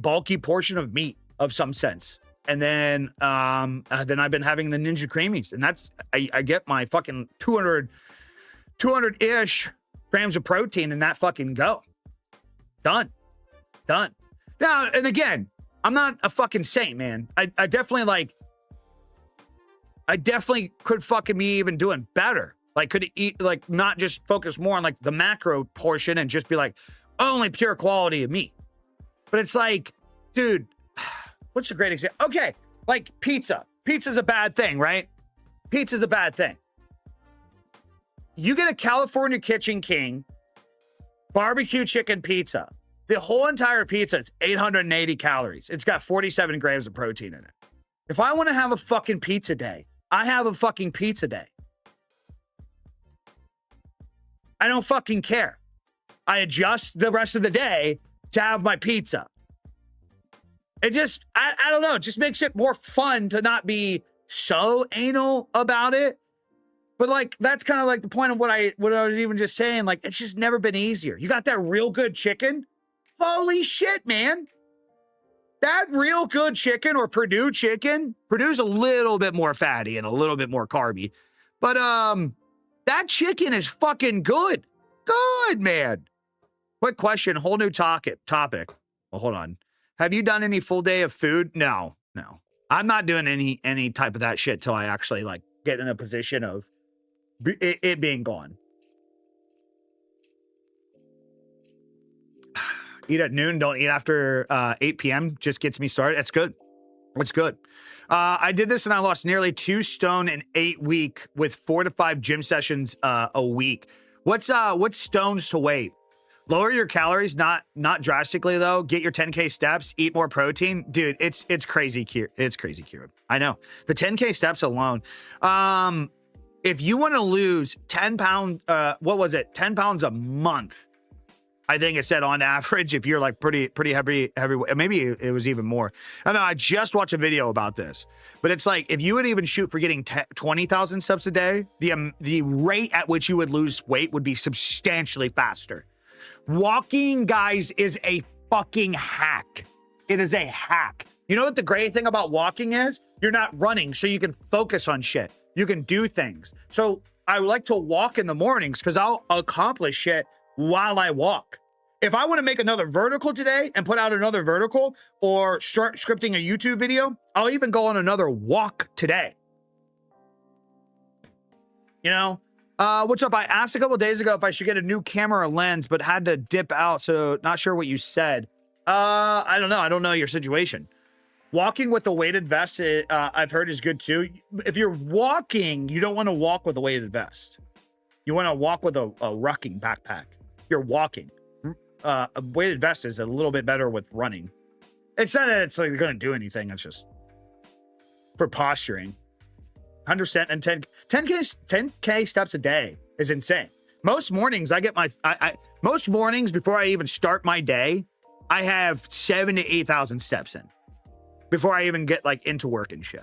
bulky portion of meat of some sense. And then I've been having the Ninja Creamies, and that's I get my fucking 200-ish grams of protein, and that fucking go. Done. Now, and again, I'm not a fucking saint, man. I definitely could fucking be even doing better. Like, could eat, like, not just focus more on like the macro portion and just be like only pure quality of meat. But it's like, dude, what's a great example? Okay, like pizza. Pizza's a bad thing, right? Pizza's a bad thing. You get a California Kitchen King barbecue chicken pizza. The whole entire pizza is 880 calories. It's got 47 grams of protein in it. If I want to have a fucking pizza day, I have a fucking pizza day. I don't fucking care. I adjust the rest of the day to have my pizza. It just, I don't know, it just makes it more fun to not be so anal about it. But like, that's kind of like the point of what I was even just saying. Like, it's just never been easier. You got that real good chicken? Holy shit, man. That real good chicken or Purdue chicken, Purdue's a little bit more fatty and a little bit more carby. But that chicken is fucking good. Good, man. Quick question, whole new topic. Well, hold on. Have you done any full day of food? No. I'm not doing any type of that shit till I actually like get in a position of it being gone. Eat at noon, don't eat after 8 p.m. Just gets me started. It's good. It's good. I did this and I lost nearly 2 stone in 8 weeks with 4 to 5 gym sessions a week. What's stones to weight? Lower your calories, not drastically though. Get your 10K steps, eat more protein. Dude, it's crazy. It's crazy, Kieran. I know. The 10K steps alone. If you want to lose 10 pounds, 10 pounds a month, I think it said on average, if you're like pretty heavy, maybe it was even more. I know, I just watched a video about this, but it's like, if you would even shoot for getting 20,000 steps a day, the rate at which you would lose weight would be substantially faster. Walking, guys, is a fucking hack. It is a hack. You know what the great thing about walking is? You're not running, so you can focus on shit. You can do things. So I like to walk in the mornings because I'll accomplish shit while I walk. If I want to make another vertical today and put out another vertical or start scripting a YouTube video, I'll even go on another walk today. You know? What's up? I asked a couple of days ago if I should get a new camera or lens, but had to dip out, so not sure what you said. I don't know. I don't know your situation. Walking with a weighted vest, I've heard is good too. If you're walking, you don't want to walk with a weighted vest. You want to walk with a rucking backpack. You're walking. A weighted vest is a little bit better with running. It's not that it's like going to do anything. It's just for posturing. 100% and 10K steps a day is insane. Most mornings I get most mornings before I even start my day, I have 7,000 to 8,000 steps in before I even get like into work and shit.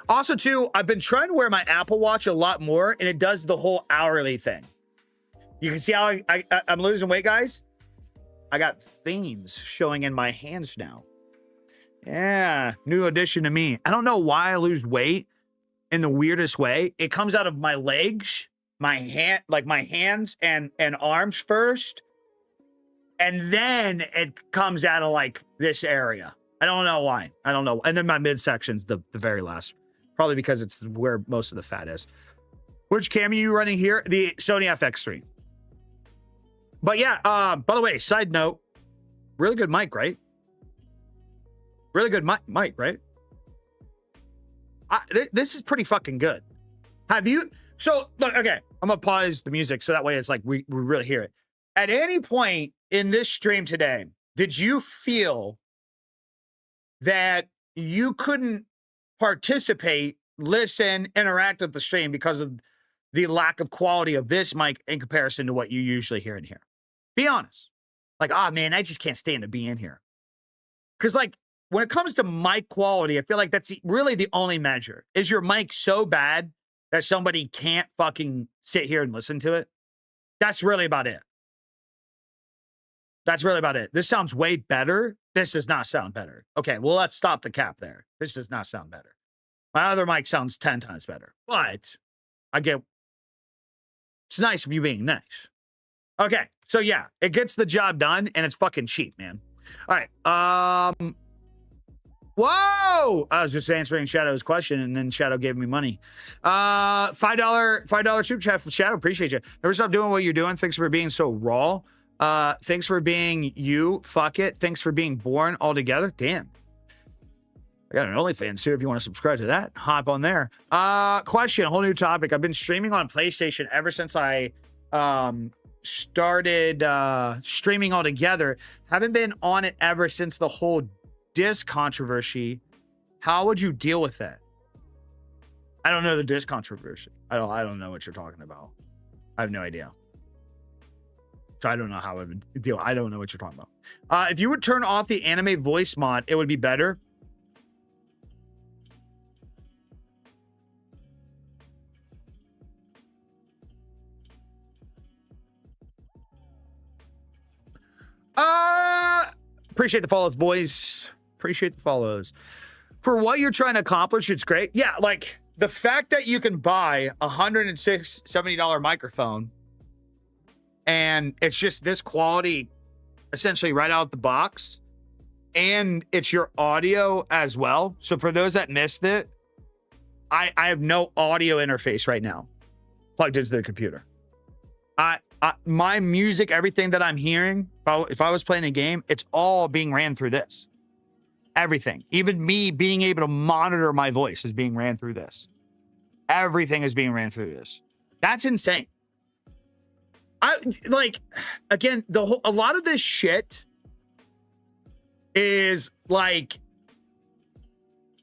Also too, I've been trying to wear my Apple Watch a lot more and it does the whole hourly thing. You can see how I'm losing weight, guys. I got veins showing in my hands now. Yeah, new addition to me. I don't know why I lose weight in the weirdest way. It comes out of my legs my hands and arms first, and then it comes out of like this area. I don't know why. I don't know. And then my midsection's the very last, probably because it's where most of the fat is. Which cam are you running here? The Sony FX3. But yeah, by the way, side note, really good mic, right? Really good mic, right? This is pretty fucking good. Have you? So, look, okay, I'm gonna pause the music so that way it's like we really hear it. At any point in this stream today, did you feel that you couldn't participate, listen, interact with the stream because of the lack of quality of this mic in comparison to what you usually hear in here? Be honest. Like, oh man, I just can't stand to be in here. Because like, when it comes to mic quality, I feel like that's really the only measure. Is your mic so bad that somebody can't fucking sit here and listen to it? That's really about it. That's really about it. This sounds way better. This does not sound better. Okay, well, let's stop the cap there. This does not sound better. My other mic sounds 10 times better. But I get, it's nice of you being nice. Okay, so yeah, it gets the job done and it's fucking cheap, man. All right, whoa! I was just answering Shadow's question, and then Shadow gave me money. $5 super chat from Shadow. Appreciate you. Never stop doing what you're doing. Thanks for being so raw. Thanks for being you. Fuck it. Thanks for being born altogether. Damn. I got an OnlyFans too. If you want to subscribe to that, hop on there. Question. Whole new topic. I've been streaming on PlayStation ever since I started streaming altogether. Haven't been on it ever since the whole disc controversy. How would you deal with that? I don't know the disc controversy. I don't know what you're talking about. I have no idea. So I don't know how I would deal. I don't know what you're talking about. If you would turn off the anime voice mod, it would be better. Appreciate the follows, boys. Appreciate the follows. For what you're trying to accomplish, it's great. Yeah, like the fact that you can buy a $170 microphone and it's just this quality essentially right out the box, and it's your audio as well. So for those that missed it, I have no audio interface right now plugged into the computer. My music, everything that I'm hearing, if I was playing a game, it's all being ran through this. Everything, even me being able to monitor my voice is being ran through this. Everything is being ran through this. That's insane. Again, a lot of this shit is like,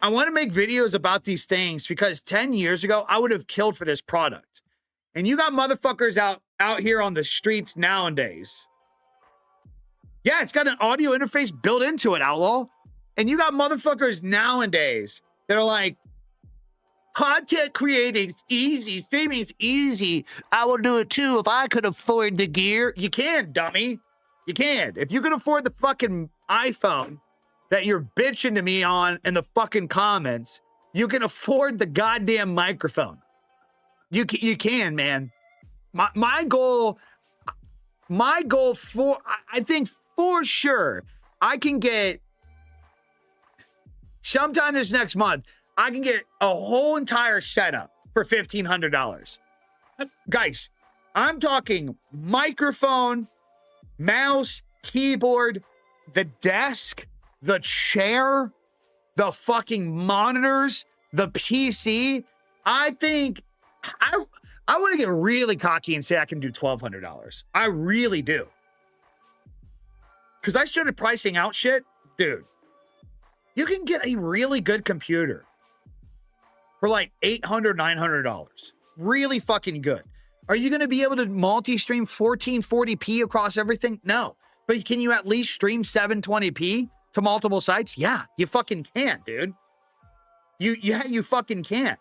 I want to make videos about these things because 10 years ago, I would have killed for this product. And you got motherfuckers out here on the streets nowadays. Yeah, it's got an audio interface built into it, Outlaw. And you got motherfuckers nowadays that are like, content creating's easy, streaming's easy. I will do it too if I could afford the gear. You can, dummy. You can. If you can afford the fucking iPhone that you're bitching to me on in the fucking comments, you can afford the goddamn microphone. You can, man. My goal for, I think for sure, I can get, sometime this next month, I can get a whole entire setup for $1,500. Guys, I'm talking microphone, mouse, keyboard, the desk, the chair, the fucking monitors, the PC. I think I want to get really cocky and say I can do $1,200. I really do. Because I started pricing out shit. Dude, you can get a really good computer for like $800, $900. Really fucking good. Are you going to be able to multi-stream 1440p across everything? No. But can you at least stream 720p to multiple sites? Yeah, you fucking can't, dude. You fucking can't.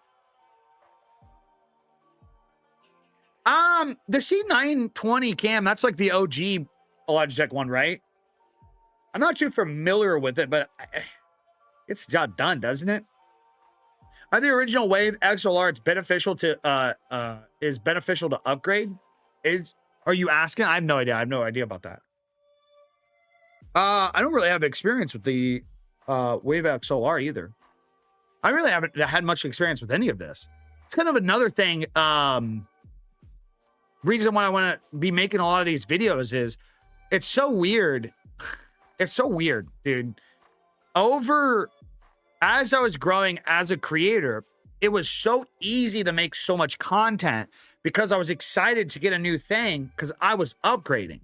The C920 cam, that's like the OG Logitech one, right? I'm not too familiar with it, but it's the job done, doesn't it? I think the original Wave XLR, it's beneficial to is beneficial to upgrade. Are you asking? I have no idea. I have no idea about that. I don't really have experience with the Wave XLR either. I really haven't had much experience with any of this. It's kind of another thing. Reason why I want to be making a lot of these videos is it's so weird. It's so weird, dude. As I was growing as a creator, it was so easy to make so much content because I was excited to get a new thing because I was upgrading.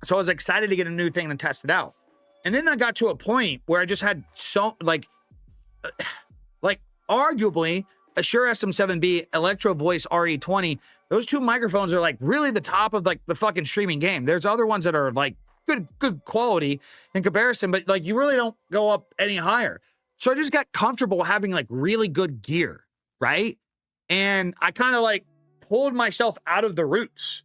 So I was excited to get a new thing and test it out. And then I got to a point where I just had so like arguably a Shure SM7B Electro Voice RE20. Those two microphones are like really the top of like the fucking streaming game. There's other ones that are like good quality in comparison, but like you really don't go up any higher. So I just got comfortable having like really good gear, right? And I kind of like pulled myself out of the roots.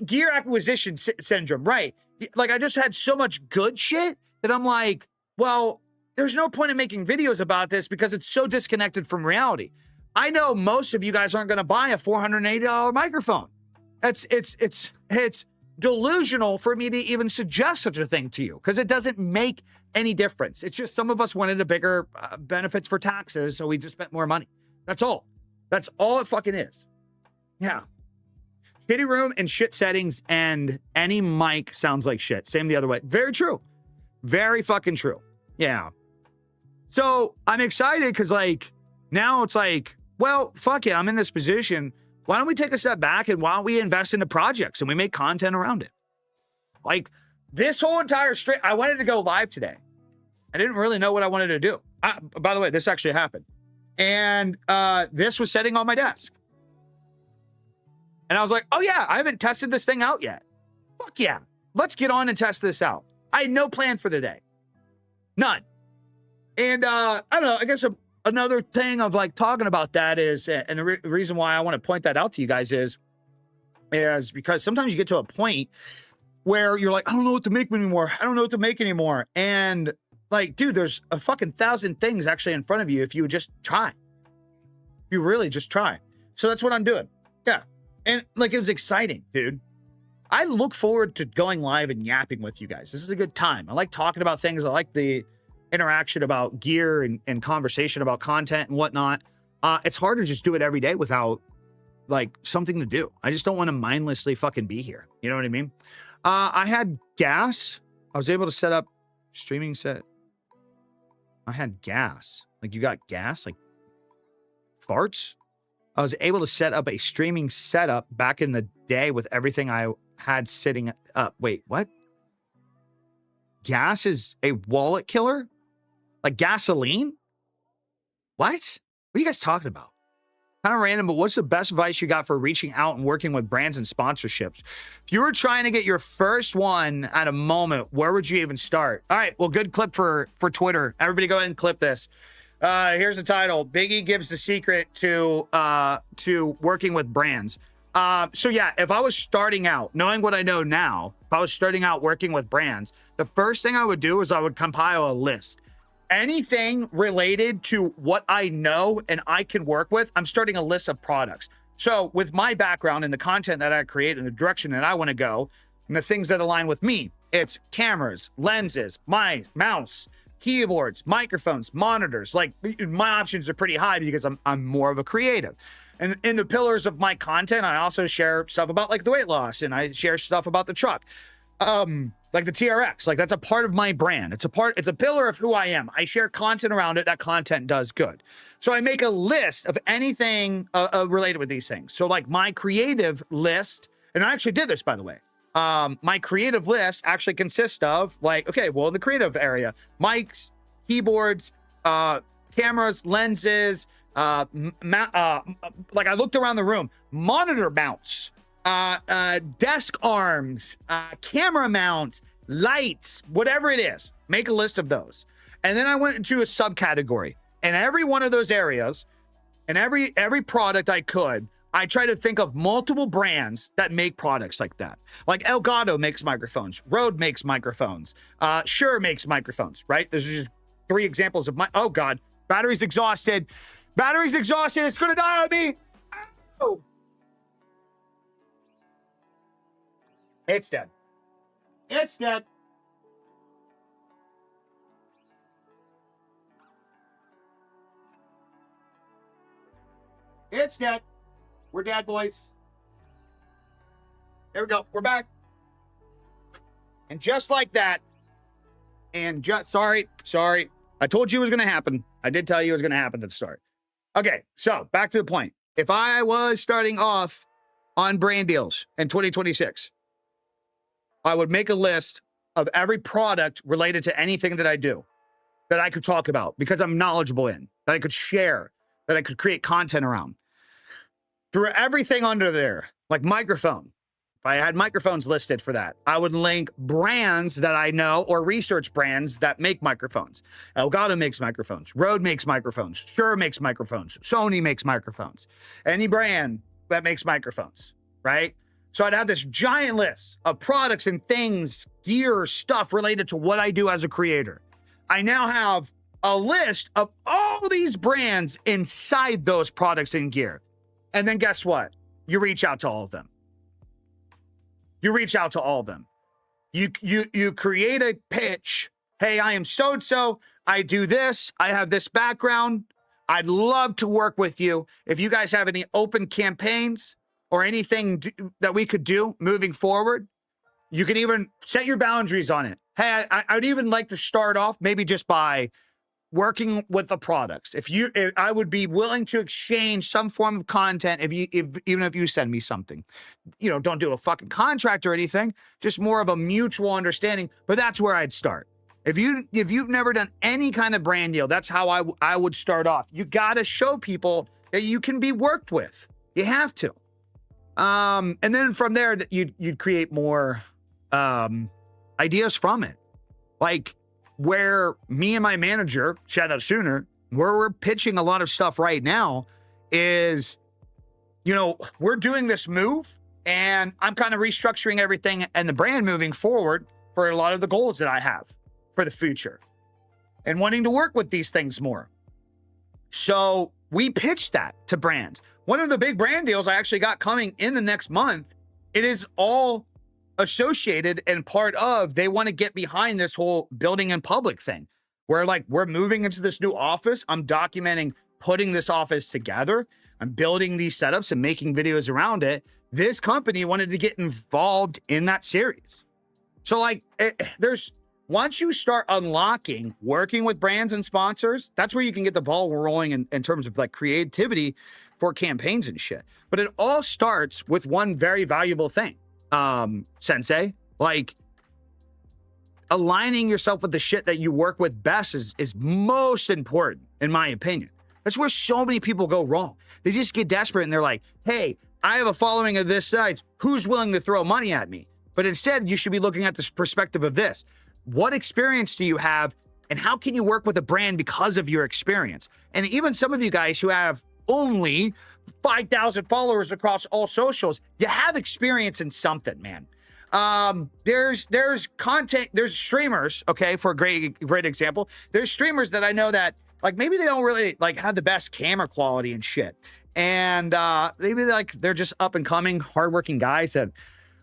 Gear acquisition syndrome, right? Like I just had so much good shit that I'm like, well, there's no point in making videos about this because it's so disconnected from reality. I know most of you guys aren't going to buy a $480 microphone. It's delusional for me to even suggest such a thing to you because it doesn't make any difference. It's just some of us wanted a bigger benefits for taxes, so we just spent more money. That's all. That's all it fucking is. Yeah. Shitty room and shit settings and any mic sounds like shit. Same the other way. Very true. Very fucking true. Yeah. So I'm excited because like now it's like, well, fuck it. I'm in this position. Why don't we take a step back and why don't we invest into projects and we make content around it? Like this whole entire I wanted to go live today. I didn't really know what I wanted to do. By the way, this actually happened. And this was sitting on my desk. And I was like, oh yeah, I haven't tested this thing out yet. Fuck yeah. Let's get on and test this out. I had no plan for the day. None. And I don't know, I guess another thing of like talking about that is, and the reason why I want to point that out to you guys is because sometimes you get to a point where you're like, I don't know what to make anymore. I don't know what to make anymore. And like, dude, there's a fucking 1,000 things actually in front of you if you would just try. You really just try. So that's what I'm doing. Yeah. And like, it was exciting, dude. I look forward to going live and yapping with you guys. This is a good time. I like talking about things. I like the interaction about gear and conversation about content and whatnot. It's hard to just do it every day without like something to do. I just don't want to mindlessly fucking be here. You know what I mean? I had gas. I was able to set up streaming set. I had gas. Like you got gas, like farts. I was able to set up a streaming setup back in the day with everything I had sitting up. Wait, what? Gas is a wallet killer? Like gasoline? What? What are you guys talking about? Kind of random, but what's the best advice you got for reaching out and working with brands and sponsorships? If you were trying to get your first one at a moment, where would you even start? All right, well, good clip for Twitter. Everybody go ahead and clip this. Here's the title. Biggie gives the secret to working with brands. So yeah, if I was starting out, knowing what I know now, if I was starting out working with brands, the first thing I would do is I would compile a list. Anything related to what I know and I can work with, I'm starting a list of products. So with my background and the content that I create and the direction that I want to go and the things that align with me, it's cameras, lenses, my mouse, keyboards, microphones, monitors. Like my options are pretty high because I'm more of a creative. And in the pillars of my content, I also share stuff about like the weight loss and I share stuff about the truck. Like the TRX, like that's a part of my brand. It's a pillar of who I am. I share content around it. That content does good. So I make a list of anything related with these things. So like my creative list, and I actually did this, by the way. My creative list actually consists of like, okay, well, in the creative area, mics, keyboards, cameras, lenses, like I looked around the room, monitor mounts, desk arms, camera mounts, lights, whatever it is, make a list of those. And then I went into a subcategory, and every one of those areas and every product I try to think of multiple brands that make products like that. Like Elgato makes microphones, Rode makes microphones, Shure makes microphones, right? There's just 3 examples of oh God, Battery's exhausted. Battery's exhausted. It's going to die on me. Oh. It's dead. It's dead. It's dead. We're dead, boys. There we go. We're back. And just like that, and sorry. I told you it was going to happen. I did tell you it was going to happen at the start. Okay, so back to the point. If I was starting off on brand deals in 2026, I would make a list of every product related to anything that I do that I could talk about because I'm knowledgeable in, that I could share, that I could create content around. Through everything under there, like microphone. If I had microphones listed for that, I would link brands that I know or research brands that make microphones. Elgato makes microphones. Rode makes microphones. Shure makes microphones. Sony makes microphones. Any brand that makes microphones, right? So I'd have this giant list of products and things, gear, stuff related to what I do as a creator. I now have a list of all these brands inside those products and gear. And then guess what? You reach out to all of them. You reach out to all of them. You create a pitch. Hey, I am so-and-so. I do this. I have this background. I'd love to work with you. If you guys have any open campaigns or anything that we could do moving forward, you can even set your boundaries on it. Hey, I'd even like to start off maybe just by working with the products. If I would be willing to exchange some form of content even if you send me something. Don't do a fucking contract or anything, just more of a mutual understanding, but that's where I'd start. If you've never done any kind of brand deal, that's how I would start off. You got to show people that you can be worked with. You have to. And then from there you'd create more ideas from it. Like where me and my manager, shout out Sooner, where we're pitching a lot of stuff right now is, we're doing this move and I'm kind of restructuring everything and the brand moving forward for a lot of the goals that I have for the future and wanting to work with these things more. So we pitched that to brands. One of the big brand deals I actually got coming in the next month, it is all associated and part of, they want to get behind this whole building in public thing where we're moving into this new office. I'm documenting putting this office together. I'm building these setups and making videos around it. This company wanted to get involved in that series. So once you start unlocking working with brands and sponsors, that's where you can get the ball rolling in terms of creativity for campaigns and shit. But it all starts with one very valuable thing. Sensei, aligning yourself with the shit that you work with best is most important, in my opinion. That's where so many people go wrong. They just get desperate and they're like, hey, I have a following of this size. Who's willing to throw money at me? But instead, you should be looking at this perspective of this. What experience do you have and how can you work with a brand because of your experience? And even some of you guys who have only 5,000 followers across all socials, you have experience in something, man. There's content, there's streamers, okay, for a great example. There's streamers that I know that maybe they don't really have the best camera quality and shit. And maybe they're just up and coming, hardworking guys that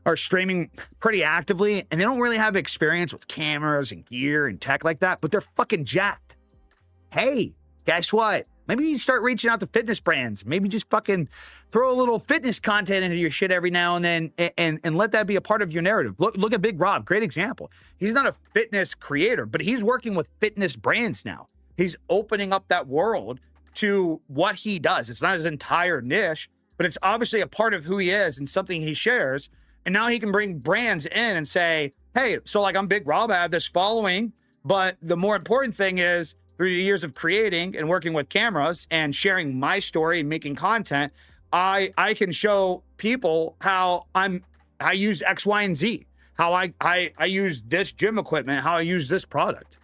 are streaming pretty actively and they don't really have experience with cameras and gear and tech like that, but they're fucking jacked. Hey, guess what? Maybe you start reaching out to fitness brands. Maybe just fucking throw a little fitness content into your shit every now and then and let that be a part of your narrative. Look at Big Rob, great example. He's not a fitness creator, but he's working with fitness brands now. He's opening up that world to what he does. It's not his entire niche, but it's obviously a part of who he is and something he shares. And now he can bring brands in and say, hey, so I'm Big Rob, I have this following, but the more important thing is, through the years of creating and working with cameras and sharing my story and making content, I can show people how I use X, Y, and Z, how I use this gym equipment, how I use this product.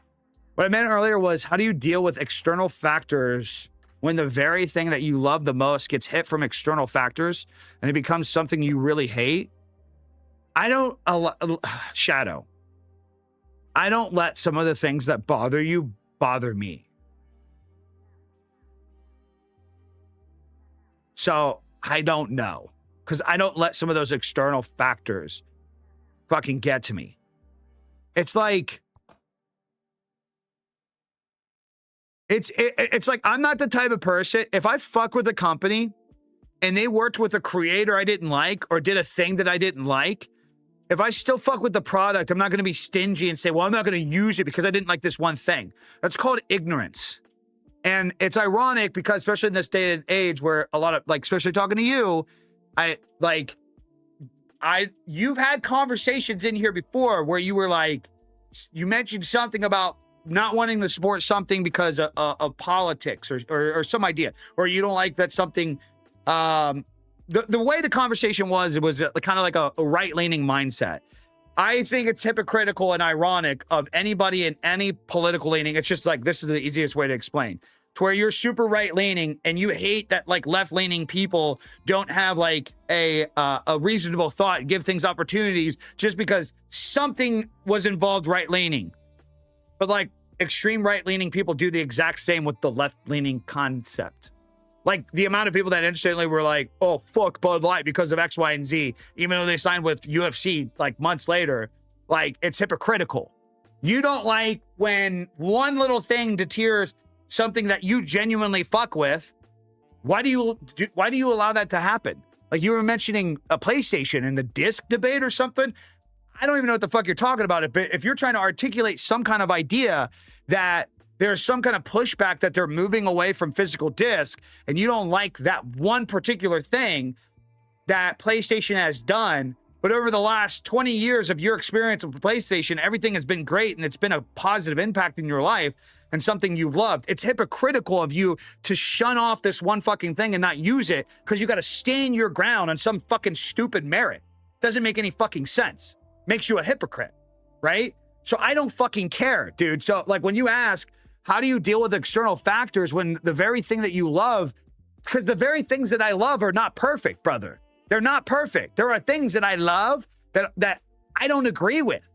What I meant earlier was, how do you deal with external factors when the very thing that you love the most gets hit from external factors and it becomes something you really hate? Shadow. I don't let some of the things that bother you bother me. So I don't know, because I don't let some of those external factors fucking get to me. It's like, it's like, I'm not the type of person, if I fuck with a company and they worked with a creator I didn't like or did a thing that I didn't like, if I still fuck with the product, I'm not going to be stingy and say, well, I'm not going to use it because I didn't like this one thing. That's called ignorance. And it's ironic because, especially in this day and age where a lot of, like, especially talking to you, you've had conversations in here before where you were like, you mentioned something about not wanting to support something because of politics or some idea, or you don't like that something, the way the conversation was, it was kind of like a right-leaning mindset. I think it's hypocritical and ironic of anybody in any political leaning. It's just like, this is the easiest way to explain. To where you're super right-leaning and you hate that like left-leaning people don't have like a reasonable thought, give things opportunities just because something was involved right-leaning. But like extreme right-leaning people do the exact same with the left-leaning concept. Like the amount of people that instantly were like, oh, fuck Bud Light because of X, Y, and Z, even though they signed with UFC like months later, like it's hypocritical. You don't like when one little thing deters something that you genuinely fuck with. Why do you allow that to happen? Like you were mentioning a PlayStation and the disc debate or something. I don't even know what the fuck you're talking about. But if you're trying to articulate some kind of idea that there's some kind of pushback that they're moving away from physical disc and you don't like that one particular thing that PlayStation has done, but over the last 20 years of your experience with PlayStation, everything has been great and it's been a positive impact in your life and something you've loved. It's hypocritical of you to shun off this one fucking thing and not use it because you got to stand your ground on some fucking stupid merit. Doesn't make any fucking sense. Makes you a hypocrite, right? So I don't fucking care, dude. So like when you ask, how do you deal with external factors when the very thing that you love, because the very things that I love are not perfect, brother. They're not perfect. There are things that I love that I don't agree with.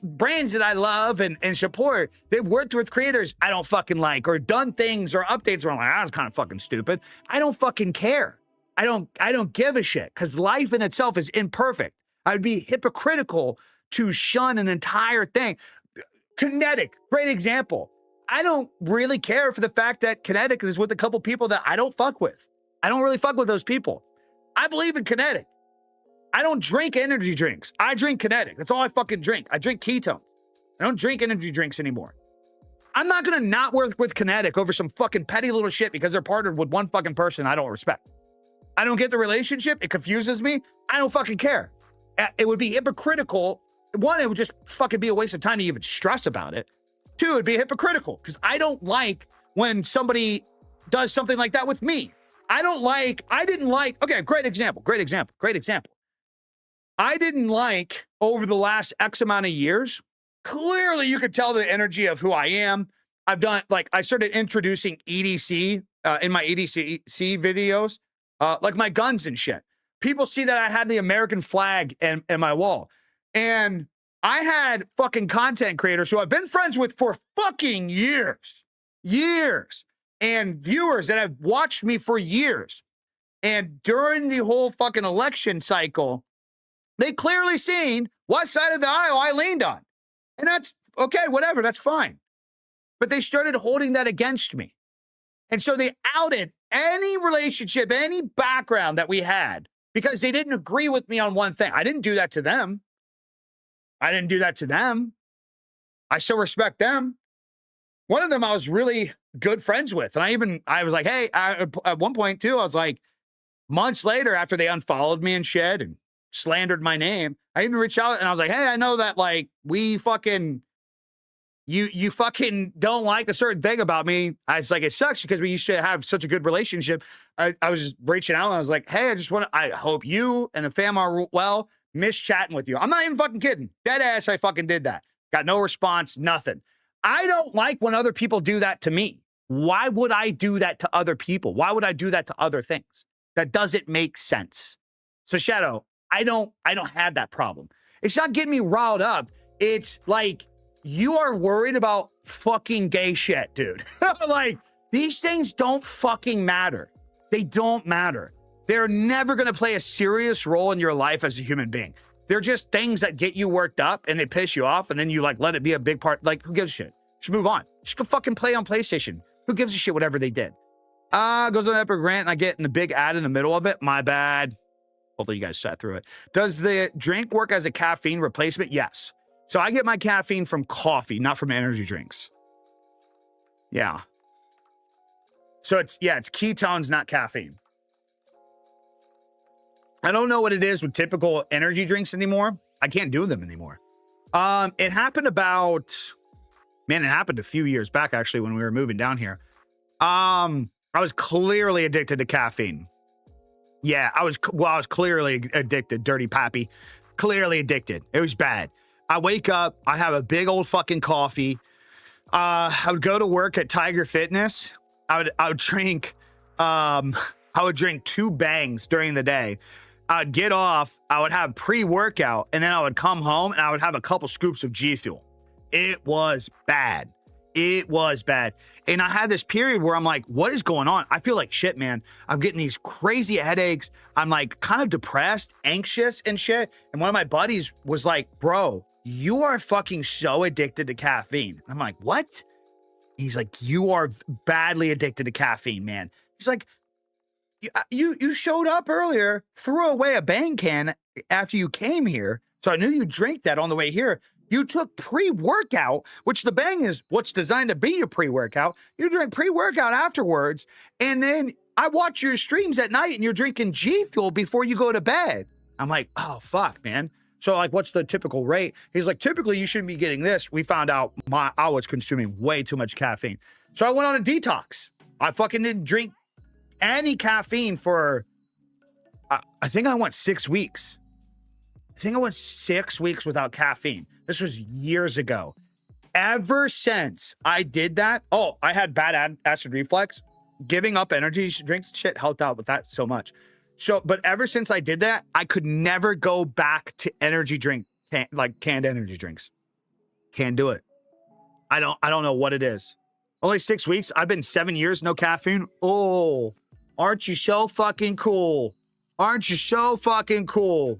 Brands that I love and support, they've worked with creators I don't fucking like, or done things or updates where I'm like, that's kind of fucking stupid. I don't fucking care. I don't give a shit because life in itself is imperfect. I'd be hypocritical to shun an entire thing. Kinetic, great example. I don't really care for the fact that Kinetic is with a couple people that I don't fuck with. I don't really fuck with those people. I believe in Kinetic. I don't drink energy drinks. I drink Kinetic. That's all I fucking drink. I drink ketones. I don't drink energy drinks anymore. I'm not going to not work with Kinetic over some fucking petty little shit because they're partnered with one fucking person I don't respect. I don't get the relationship. It confuses me. I don't fucking care. It would be hypocritical. One, it would just fucking be a waste of time to even stress about it. Two, it'd be hypocritical because I don't like when somebody does something like that with me. Okay, great example. I didn't like over the last X amount of years. Clearly, you could tell the energy of who I am. I started introducing EDC in my EDC videos, like my guns and shit. People see that I had the American flag in my wall. And I had fucking content creators who I've been friends with for fucking years, and viewers that have watched me for years. And during the whole fucking election cycle, they clearly seen what side of the aisle I leaned on. And that's okay, whatever, that's fine. But they started holding that against me. And so they outed any relationship, any background that we had because they didn't agree with me on one thing. I didn't do that to them. I still respect them. One of them I was really good friends with. And I was like, hey, at one point too, I was like, months later after they unfollowed me and shit and slandered my name, I even reached out and I was like, hey, I know that like we fucking, you fucking don't like a certain thing about me. I was like, it sucks because we used to have such a good relationship. I was just reaching out and I was like, hey, I hope you and the fam are well. Miss chatting with you. I'm not even fucking kidding. Dead ass, I fucking did that. Got no response, nothing. I don't like when other people do that to me. Why would I do that to other people? Why would I do that to other things? That doesn't make sense. So Shadow, I don't have that problem. It's not getting me riled up. It's like, you are worried about fucking gay shit, dude. Like, these things don't fucking matter. They don't matter. They're never going to play a serious role in your life as a human being. They're just things that get you worked up and they piss you off, and then you like let it be a big part. Like, who gives a shit? Just move on. Just go fucking play on PlayStation. Who gives a shit whatever they did? Goes on Epic Rant and I get in the big ad in the middle of it. My bad. Hopefully you guys sat through it. Does the drink work as a caffeine replacement? Yes. So I get my caffeine from coffee, not from energy drinks. Yeah. So it's ketones, not caffeine. I don't know what it is with typical energy drinks anymore. I can't do them anymore. It happened it happened a few years back, actually, when we were moving down here. I was clearly addicted to caffeine. Yeah, I was clearly addicted, dirty pappy. Clearly addicted. It was bad. I wake up, I have a big old fucking coffee. I would go to work at Tiger Fitness. I would drink 2 bangs during the day. I'd get off, I would have pre-workout, and then I would come home and I would have a couple scoops of G Fuel. It was bad. It was bad. And I had this period where I'm like, what is going on? I feel like shit, man. I'm getting these crazy headaches. I'm like kind of depressed, anxious and shit. And one of my buddies was like, bro, you are fucking so addicted to caffeine. I'm like, what? He's like, you are badly addicted to caffeine, man. He's like, you showed up earlier, threw away a bang can after you came here. So I knew you drank that on the way here. You took pre-workout, which the bang is what's designed to be a pre-workout. You drink pre-workout afterwards. And then I watch your streams at night and you're drinking G Fuel before you go to bed. I'm like, oh, fuck, man. So like, what's the typical rate? He's like, typically you shouldn't be getting this. We found out I was consuming way too much caffeine. So I went on a detox. I fucking didn't drink any caffeine for, I think I went 6 weeks. I think I went 6 weeks without caffeine. This was years ago. Ever since I did that, I had bad acid reflux. Giving up energy drinks shit helped out with that so much. So, but ever since I did that, I could never go back to energy drink, like canned energy drinks. Can't do it. I don't know what it is. Only 6 weeks. I've been 7 years, no caffeine. Oh, aren't you so fucking cool? Aren't you so fucking cool?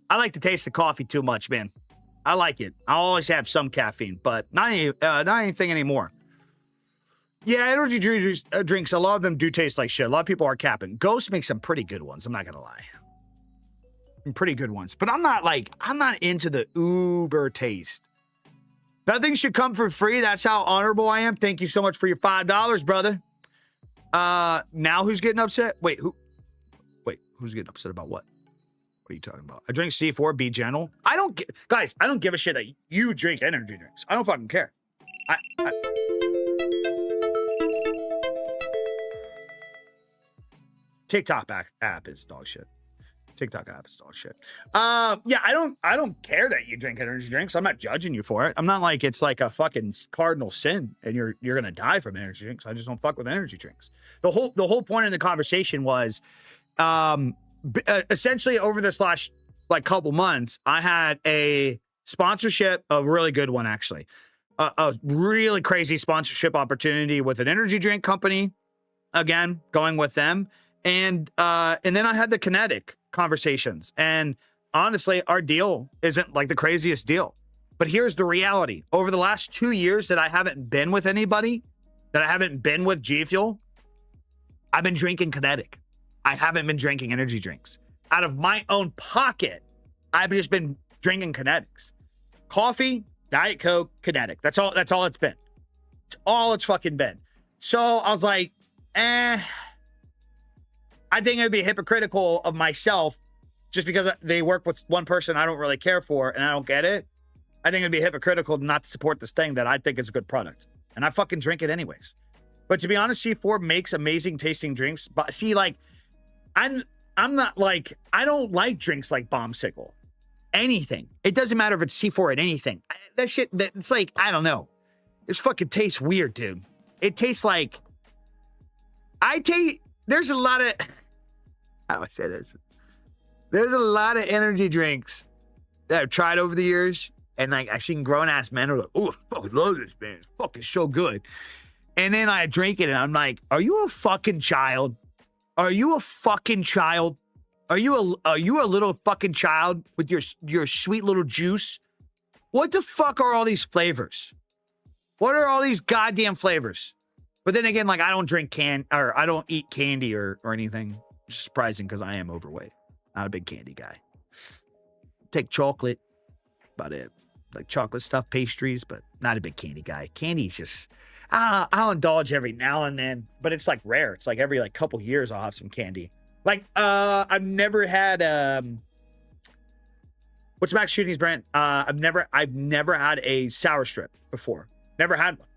I like the taste of coffee too much, man. I like it. I always have some caffeine, but not anything anymore. Yeah, energy drinks, a lot of them do taste like shit. A lot of people are capping. Ghost makes some pretty good ones. I'm not going to lie. Pretty good ones. But I'm not into the uber taste. Nothing should come for free. That's how honorable I am. Thank you so much for your $5, brother. Now who's getting upset? Wait, who's getting upset about what? What are you talking about? I drink C4, be gentle. I don't give a shit that you drink energy drinks. I don't fucking care. TikTok app is dog shit. TikTok app is dog shit. Yeah, I don't care that you drink energy drinks. I'm not judging you for it. I'm not like it's like a fucking cardinal sin and you're gonna die from energy drinks. I just don't fuck with energy drinks. The whole point of the conversation was, essentially over this last couple months, I had a sponsorship, a really good one actually, a really crazy sponsorship opportunity with an energy drink company. Again, going with them, and then I had the Kinetic conversations. And honestly, our deal isn't like the craziest deal. But here's the reality: over the last 2 years that I haven't been with anybody, that I haven't been with G Fuel, I've been drinking Kinetic. I haven't been drinking energy drinks. Out of my own pocket, I've just been drinking Kinetics. Coffee, Diet Coke, Kinetic. That's all it's been. It's all it's fucking been. So I was like, I think it'd be hypocritical of myself just because they work with one person I don't really care for and I don't get it. I think it'd be hypocritical not to support this thing that I think is a good product. And I fucking drink it anyways. But to be honest, C4 makes amazing tasting drinks. But see, like, I'm not like, I don't like drinks like Bombsicle. Anything. It doesn't matter if it's C4 or anything. That shit, it's like, I don't know. This fucking tastes weird, dude. It tastes like, there's a lot of, how do I say this? There's a lot of energy drinks that I've tried over the years. And like, I've seen grown ass men who are like, oh, I fucking love this, man. It's fucking so good. And then I drink it and I'm like, are you a fucking child? Are you a fucking child? Are you a little fucking child with your sweet little juice? What the fuck are all these flavors? What are all these goddamn flavors? But then again, like I don't I don't eat candy or anything. Which is surprising because I am overweight. Not a big candy guy. Take chocolate, about it. Like chocolate stuff, pastries, but not a big candy guy. Candy's just, I'll indulge every now and then, but it's like rare. It's like every like couple years I'll have some candy. Like, I've never had, what's Max Shooting's brand? I've never had a sour strip before. Never had one.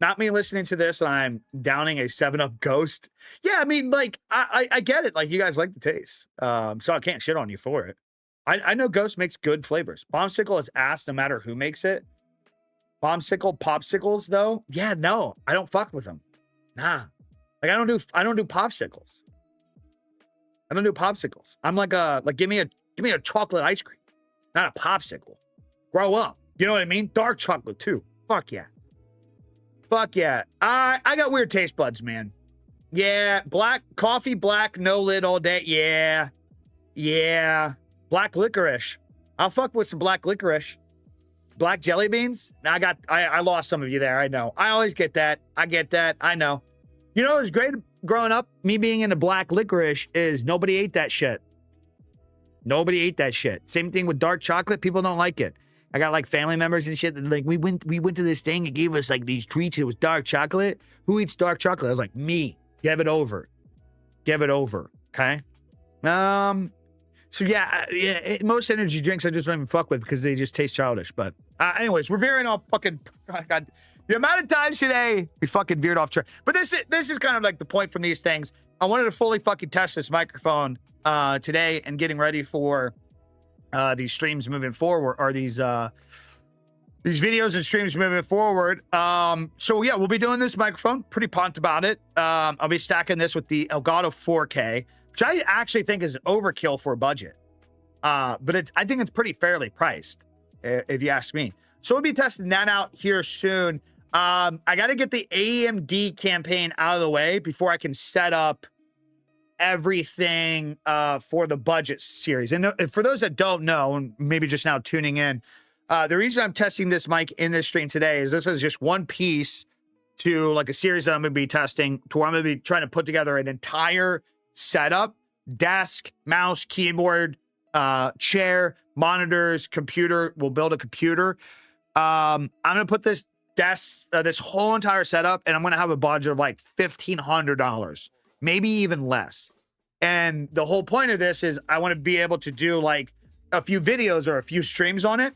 Not me listening to this and I'm downing a 7-Up Ghost. Yeah, I mean, like, I get it. Like, you guys like the taste. So I can't shit on you for it. I know Ghost makes good flavors. Bombsicle is ass no matter who makes it. Bombsicle popsicles, though? Yeah, no. I don't fuck with them. Nah. Like, I don't do popsicles. I don't do popsicles. I'm like, give me a chocolate ice cream. Not a popsicle. Grow up. You know what I mean? Dark chocolate, too. Fuck yeah. Fuck yeah. I got weird taste buds, man. Yeah. Black coffee, black, no lid all day. Yeah. Yeah. Black licorice. I'll fuck with some black licorice. Black jelly beans. I lost some of you there. I know. I always get that. I get that. I know. You know, it was great growing up. Me being into black licorice is nobody ate that shit. Nobody ate that shit. Same thing with dark chocolate. People don't like it. I got like family members and shit that like, we went to this thing and gave us like these treats. It was dark chocolate. Who eats dark chocolate? I was like, me. Give it over. Give it over. Okay. So yeah, most energy drinks I just don't even fuck with because they just taste childish. But anyways, we're veering off fucking, God, the amount of times today we fucking veered off track. But this is kind of like the point from these things. I wanted to fully fucking test this microphone today and getting ready for these streams moving forward, or these videos and streams moving forward. So yeah, we'll be doing this microphone. Pretty pumped about it. I'll be stacking this with the Elgato 4K, which I actually think is overkill for a budget. But I think it's pretty fairly priced, if you ask me. So we'll be testing that out here soon. I got to get the AMD campaign out of the way before I can set up everything for the budget series. And for those that don't know, and maybe just now tuning in, the reason I'm testing this mic in this stream today is this is just one piece to like a series that I'm going to be testing, to where I'm going to be trying to put together an entire setup: desk, mouse, keyboard, chair, monitors, computer. We'll build a computer. I'm going to put this desk, this whole entire setup, and I'm going to have a budget of like $1,500, maybe even less. And the whole point of this is I want to be able to do like a few videos or a few streams on it,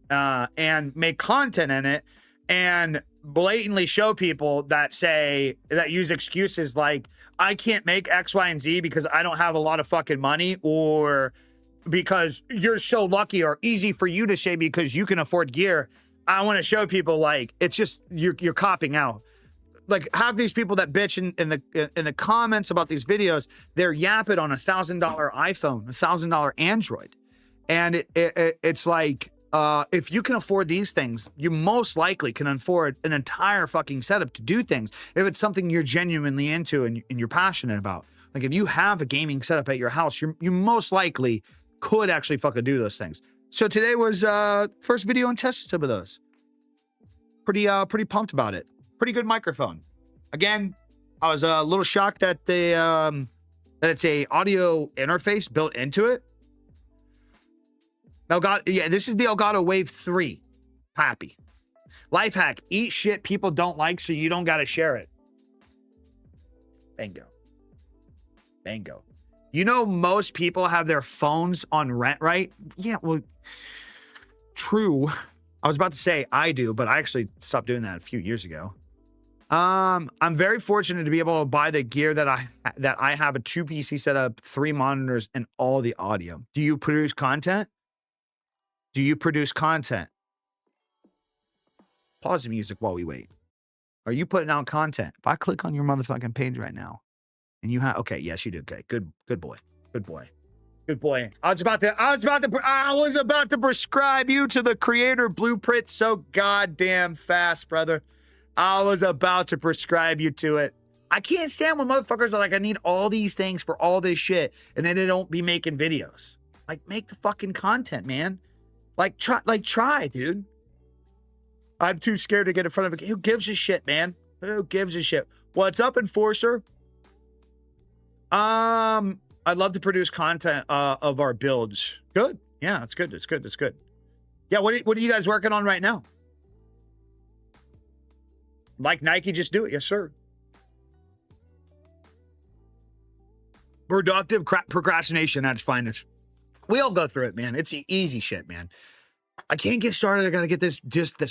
and make content in it, and blatantly show people that use excuses like, I can't make X, Y, and Z because I don't have a lot of fucking money, or because you're so lucky, or easy for you to say because you can afford gear. I want to show people like, it's just, you're copping out. Like, have these people that bitch in the comments about these videos, they're yapping on $1,000 iPhone, $1,000 Android. And it's like, if you can afford these things, you most likely can afford an entire fucking setup to do things. If it's something you're genuinely into and you're passionate about. Like, if you have a gaming setup at your house, you most likely could actually fucking do those things. So today was first video and tested some of those. Pretty pumped about it. Pretty good microphone. Again, I was a little shocked that that it's a audio interface built into it. Elgato, yeah, this is the Elgato Wave 3. Happy. Life hack: eat shit people don't like so you don't gotta share it. Bingo. Bingo. You know, most people have their phones on rent, right? Yeah, well, true. I was about to say I do, but I actually stopped doing that a few years ago. I'm very fortunate to be able to buy the gear that I have: a 2 PC setup, 3 monitors, and all the audio. Do you produce content? Do you produce content? Pause the music while we wait. Are you putting out content? If I click on your motherfucking page right now, and you have, okay, yes, you do. Okay, good boy, good boy, good boy. I was about to prescribe you to the creator blueprint so goddamn fast, brother. I was about to prescribe you to it. I can't stand when motherfuckers are like, I need all these things for all this shit, and then they don't be making videos. Like, make the fucking content, man. Like, try, dude. I'm too scared to get in front of it. Who gives a shit, man? Who gives a shit? What's up, Enforcer? I'd love to produce content of our builds. Good. Yeah, it's good. It's good. It's good. Yeah, what are you guys working on right now? Like Nike, just do it. Yes, sir. Productive procrastination at its finest. We all go through it, man. It's easy shit, man. I can't get started. I got to get this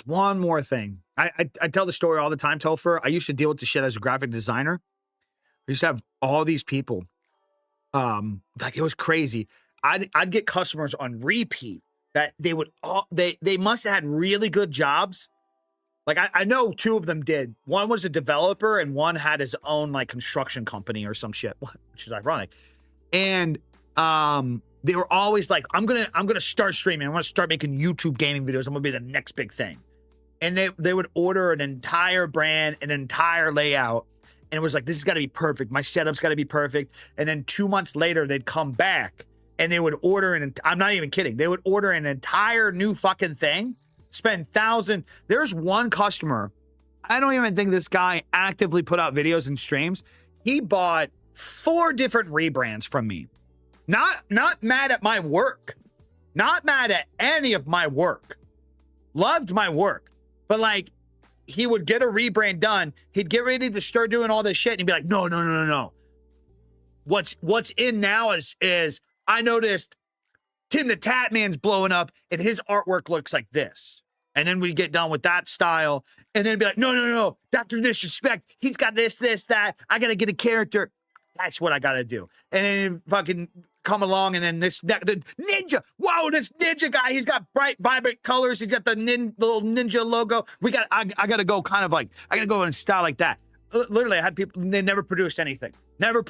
one more thing. I tell the story all the time, Topher. I used to deal with the shit as a graphic designer. I used to have all these people. Like, it was crazy. I'd get customers on repeat that they must have had really good jobs. Like, I know two of them did. One was a developer and one had his own like construction company or some shit, which is ironic. And they were always like, I'm gonna start streaming. I'm gonna start making YouTube gaming videos. I'm gonna be the next big thing. And they would order an entire brand, an entire layout. And it was like, this has got to be perfect. My setup's got to be perfect. And then 2 months later, they'd come back and they would order I'm not even kidding. They would order an entire new fucking thing, spend thousands. There's one customer. I don't even think this guy actively put out videos and streams. He bought 4 different rebrands from me. Not mad at my work. Not mad at any of my work. Loved my work. But like, he would get a rebrand done. He'd get ready to start doing all this shit. And he'd be like, no. What's in now is I noticed Tim the Tatman's blowing up and his artwork looks like this. And then we get done with that style. And then be like, no. Dr. Disrespect. He's got this, that. I got to get a character. That's what I got to do. And then fucking come along, and then the ninja. Whoa, this ninja guy. He's got bright, vibrant colors. He's got the little ninja logo. I got to go kind of like, I got to go in style like that. Literally, I had people, they never produced anything. Never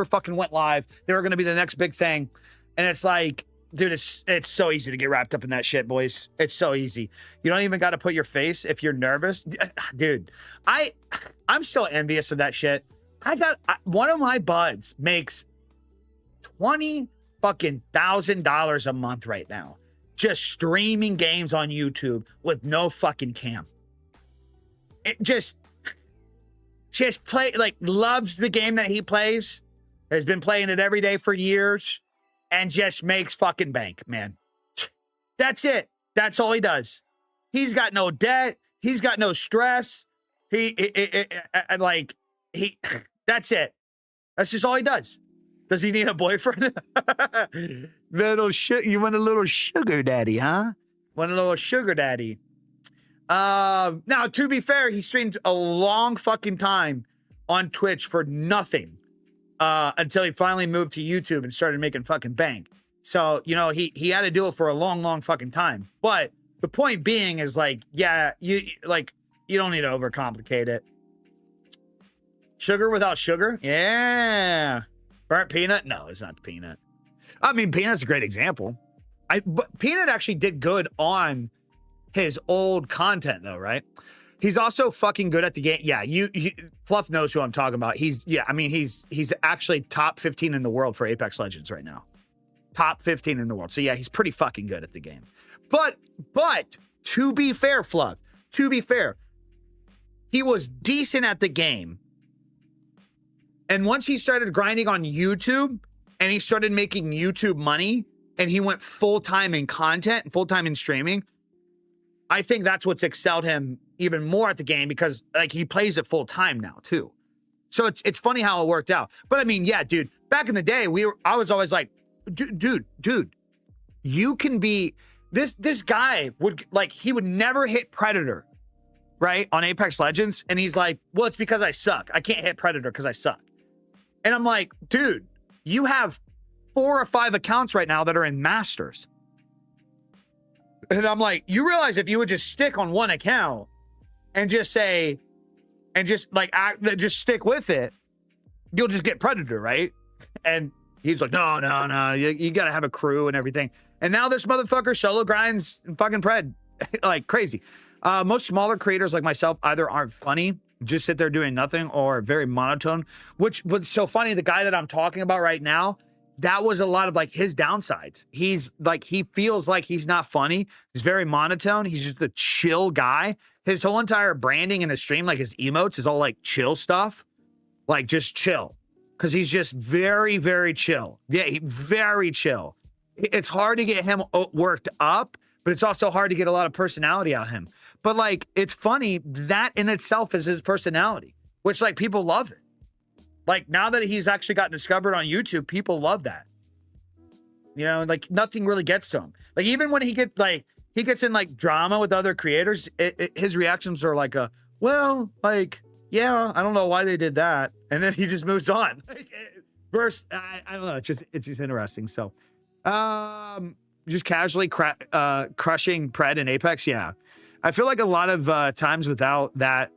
fucking went live. They were going to be the next big thing. And it's like, dude, it's so easy to get wrapped up in that shit, boys. It's so easy. You don't even got to put your face if you're nervous. Dude, I'm so envious of that shit. One of my buds makes $20,000 a month right now, just streaming games on YouTube with no fucking cam. It just loves the game that he plays, has been playing it every day for years, and just makes fucking bank, man. That's it. That's all he does. He's got no debt. He's got no stress. That's it. That's just all he does. Does he need a boyfriend? You want a little sugar daddy, huh? Want a little sugar daddy. Now, to be fair, he streamed a long fucking time on Twitch for nothing until he finally moved to YouTube and started making fucking bank. So, you know, he had to do it for a long fucking time. But the point being is like, yeah, you don't need to overcomplicate it. Sugar without sugar? Yeah. Burnt peanut? No, it's not peanut. I mean, peanut's a great example. But peanut actually did good on his old content though, right? He's also fucking good at the game. Yeah, Fluff knows who I'm talking about. He's actually top 15 in the world for Apex Legends right now. Top 15 in the world. So yeah, he's pretty fucking good at the game. But to be fair, Fluff, to be fair, he was decent at the game. And once he started grinding on YouTube and he started making YouTube money and he went full-time in content and full-time in streaming, I think that's what's excelled him even more at the game because like he plays it full-time now too. So it's funny how it worked out. But I mean, yeah, dude, back in the day, I was always like, dude, you can be, this guy would like, he would never hit Predator, right? On Apex Legends. And he's like, well, it's because I suck. I can't hit Predator because I suck. And I'm like, dude, you have 4 or 5 accounts right now that are in Masters. And I'm like, you realize if you would just stick on one account and just say, and just just stick with it, you'll just get Predator, right? And he's like, no, you got to have a crew and everything. And now this motherfucker solo grinds and fucking Pred like crazy. Most smaller creators like myself either aren't funny just sit there doing nothing or very monotone, which was so funny. The guy that I'm talking about right now, that was a lot of like his downsides. He's like, he feels like he's not funny. He's very monotone. He's just a chill guy. His whole entire branding in his stream, like his emotes, is all like chill stuff, like just chill. Cause he's just very, very chill. Yeah, very chill. It's hard to get him worked up, but it's also hard to get a lot of personality out of him. But like, it's funny, that in itself is his personality, which like people love it. Like now that he's actually gotten discovered on YouTube, people love that. You know, like nothing really gets to him. Like even when he gets in like drama with other creators, his reactions are like well, like, yeah, I don't know why they did that. And then he just moves on. Like, first, I don't know. It's just interesting. So, just casually crushing Pred and Apex. Yeah. I feel like a lot of times without that,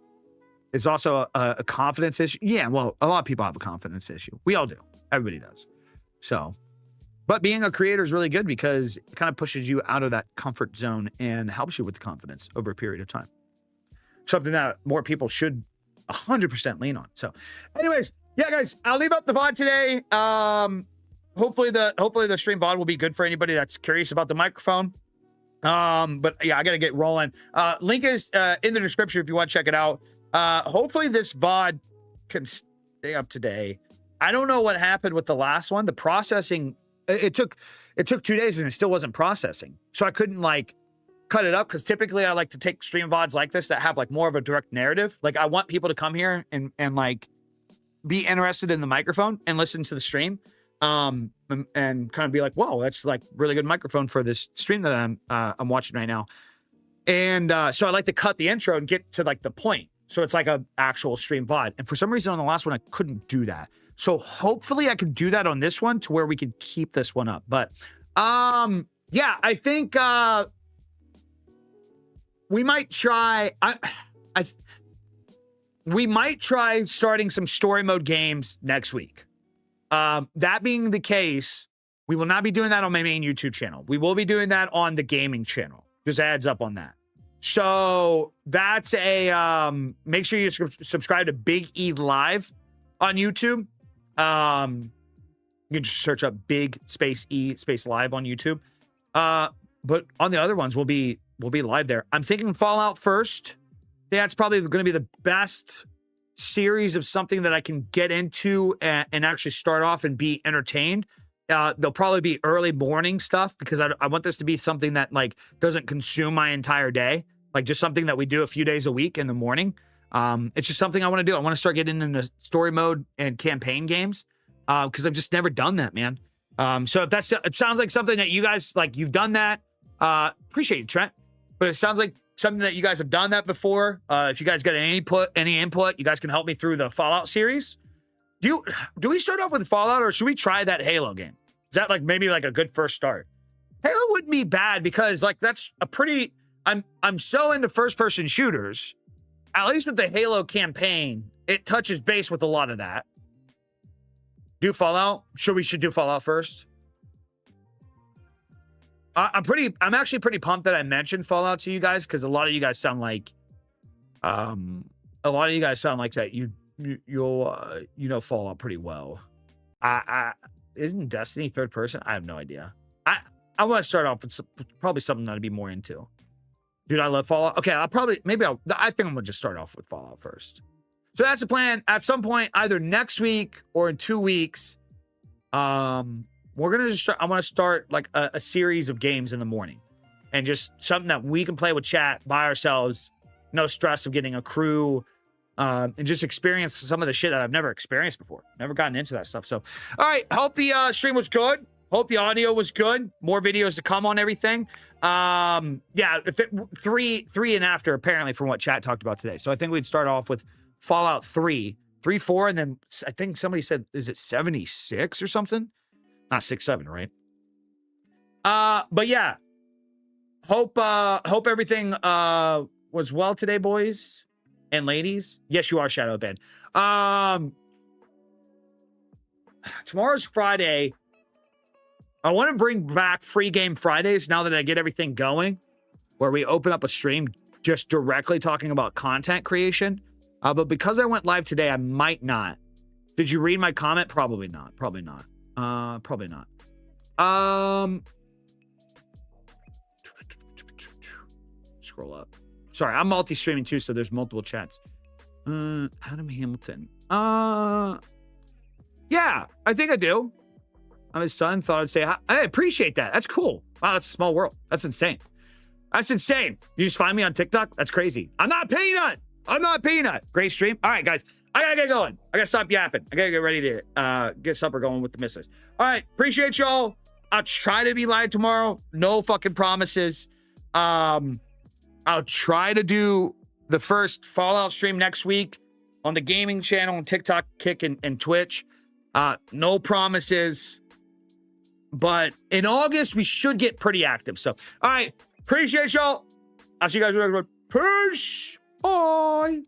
it's also a confidence issue. Yeah, well, a lot of people have a confidence issue. We all do. Everybody does. So, but being a creator is really good because it kind of pushes you out of that comfort zone and helps you with the confidence over a period of time. Something that more people should 100% lean on. So anyways, yeah, guys, I'll leave up the VOD today. Hopefully the stream VOD will be good for anybody that's curious about the microphone. But yeah, I got to get rolling. Link is in the description if you want to check it out. Hopefully this VOD can stay up today. I don't know what happened with the last one. The processing, it took 2 days and it still wasn't processing. So I couldn't like cut it up because typically I like to take stream VODs like this that have like more of a direct narrative. Like I want people to come here and like be interested in the microphone and listen to the stream. And kind of be like, whoa, that's like really good microphone for this stream that I'm watching right now. And so I like to cut the intro and get to like the point. So it's like a actual stream VOD. And for some reason on the last one, I couldn't do that. So hopefully I can do that on this one to where we can keep this one up. But yeah, I think we might try, we might try starting some story mode games next week. That being the case, we will not be doing that on my main YouTube channel. We will be doing that on the gaming channel. Just adds up on that. So that's a, make sure you subscribe to Big E Live on YouTube. You can just search up Big Space E Space Live on YouTube. But on the other ones, we'll be live there. I'm thinking Fallout first. That's probably going to be the best series of something that I can get into and actually start off and be entertained. There'll probably be early morning stuff because I want this to be something that like doesn't consume my entire day. Like just something that we do a few days a week in the morning. It's just something I want to do. I want to start getting into story mode and campaign games because I've just never done that, man. So if it sounds like something that you guys like, you've done that. Appreciate it, Trent. But it sounds like something that you guys have done that before. If you guys got any input, you guys can help me through the Fallout series. Do we start off with Fallout or should we try that Halo game? Is that like maybe like a good first start? Halo wouldn't be bad because like that's a pretty. I'm so into first person shooters. At least with the Halo campaign, it touches base with a lot of that. Do Fallout? We should do Fallout first. I'm actually pretty pumped that I mentioned Fallout to you guys because a lot of you guys sound like, that you'll know Fallout pretty well. Isn't Destiny third person? I have no idea. I want to start off with probably something that I'd be more into. Dude, I love Fallout. Okay, I think I'm gonna just start off with Fallout first. So that's the plan. At some point, either next week or in 2 weeks, we're gonna just start. I want to start like a series of games in the morning, and just something that we can play with chat by ourselves. No stress of getting a crew, and just experience some of the shit that I've never experienced before. Never gotten into that stuff. So, all right. Hope the stream was good. Hope the audio was good. More videos to come on everything. Yeah, three and after apparently from what chat talked about today. So I think we'd start off with Fallout 3, 4, and then I think somebody said, is it 76 or something? Not 6, 7, right? But yeah, hope everything was well today, boys and ladies. Yes, you are Shadow Ben. Tomorrow's Friday. I want to bring back free game Fridays now that I get everything going, where we open up a stream just directly talking about content creation. But because I went live today, I might not. Did you read my comment? Probably not. Probably not. Probably not. Scroll up. Sorry, I'm multi-streaming too, so there's multiple chats. Adam Hamilton. Yeah, I think I do. I'm his son. Thought I'd say hi. I appreciate that. That's cool. Wow, that's a small world. That's insane. That's insane. You just find me on TikTok? That's crazy. I'm not Peanut. I'm not Peanut. Great stream. All right, guys. I gotta get going. I gotta stop yapping. I gotta get ready to get supper going with the missus. All right, appreciate y'all. I'll try to be live tomorrow. No fucking promises. I'll try to do the first Fallout stream next week on the gaming channel on TikTok, Kick, and Twitch. No promises. But in August, we should get pretty active. So, all right. Appreciate y'all. I'll see you guys next one. Peace. Bye.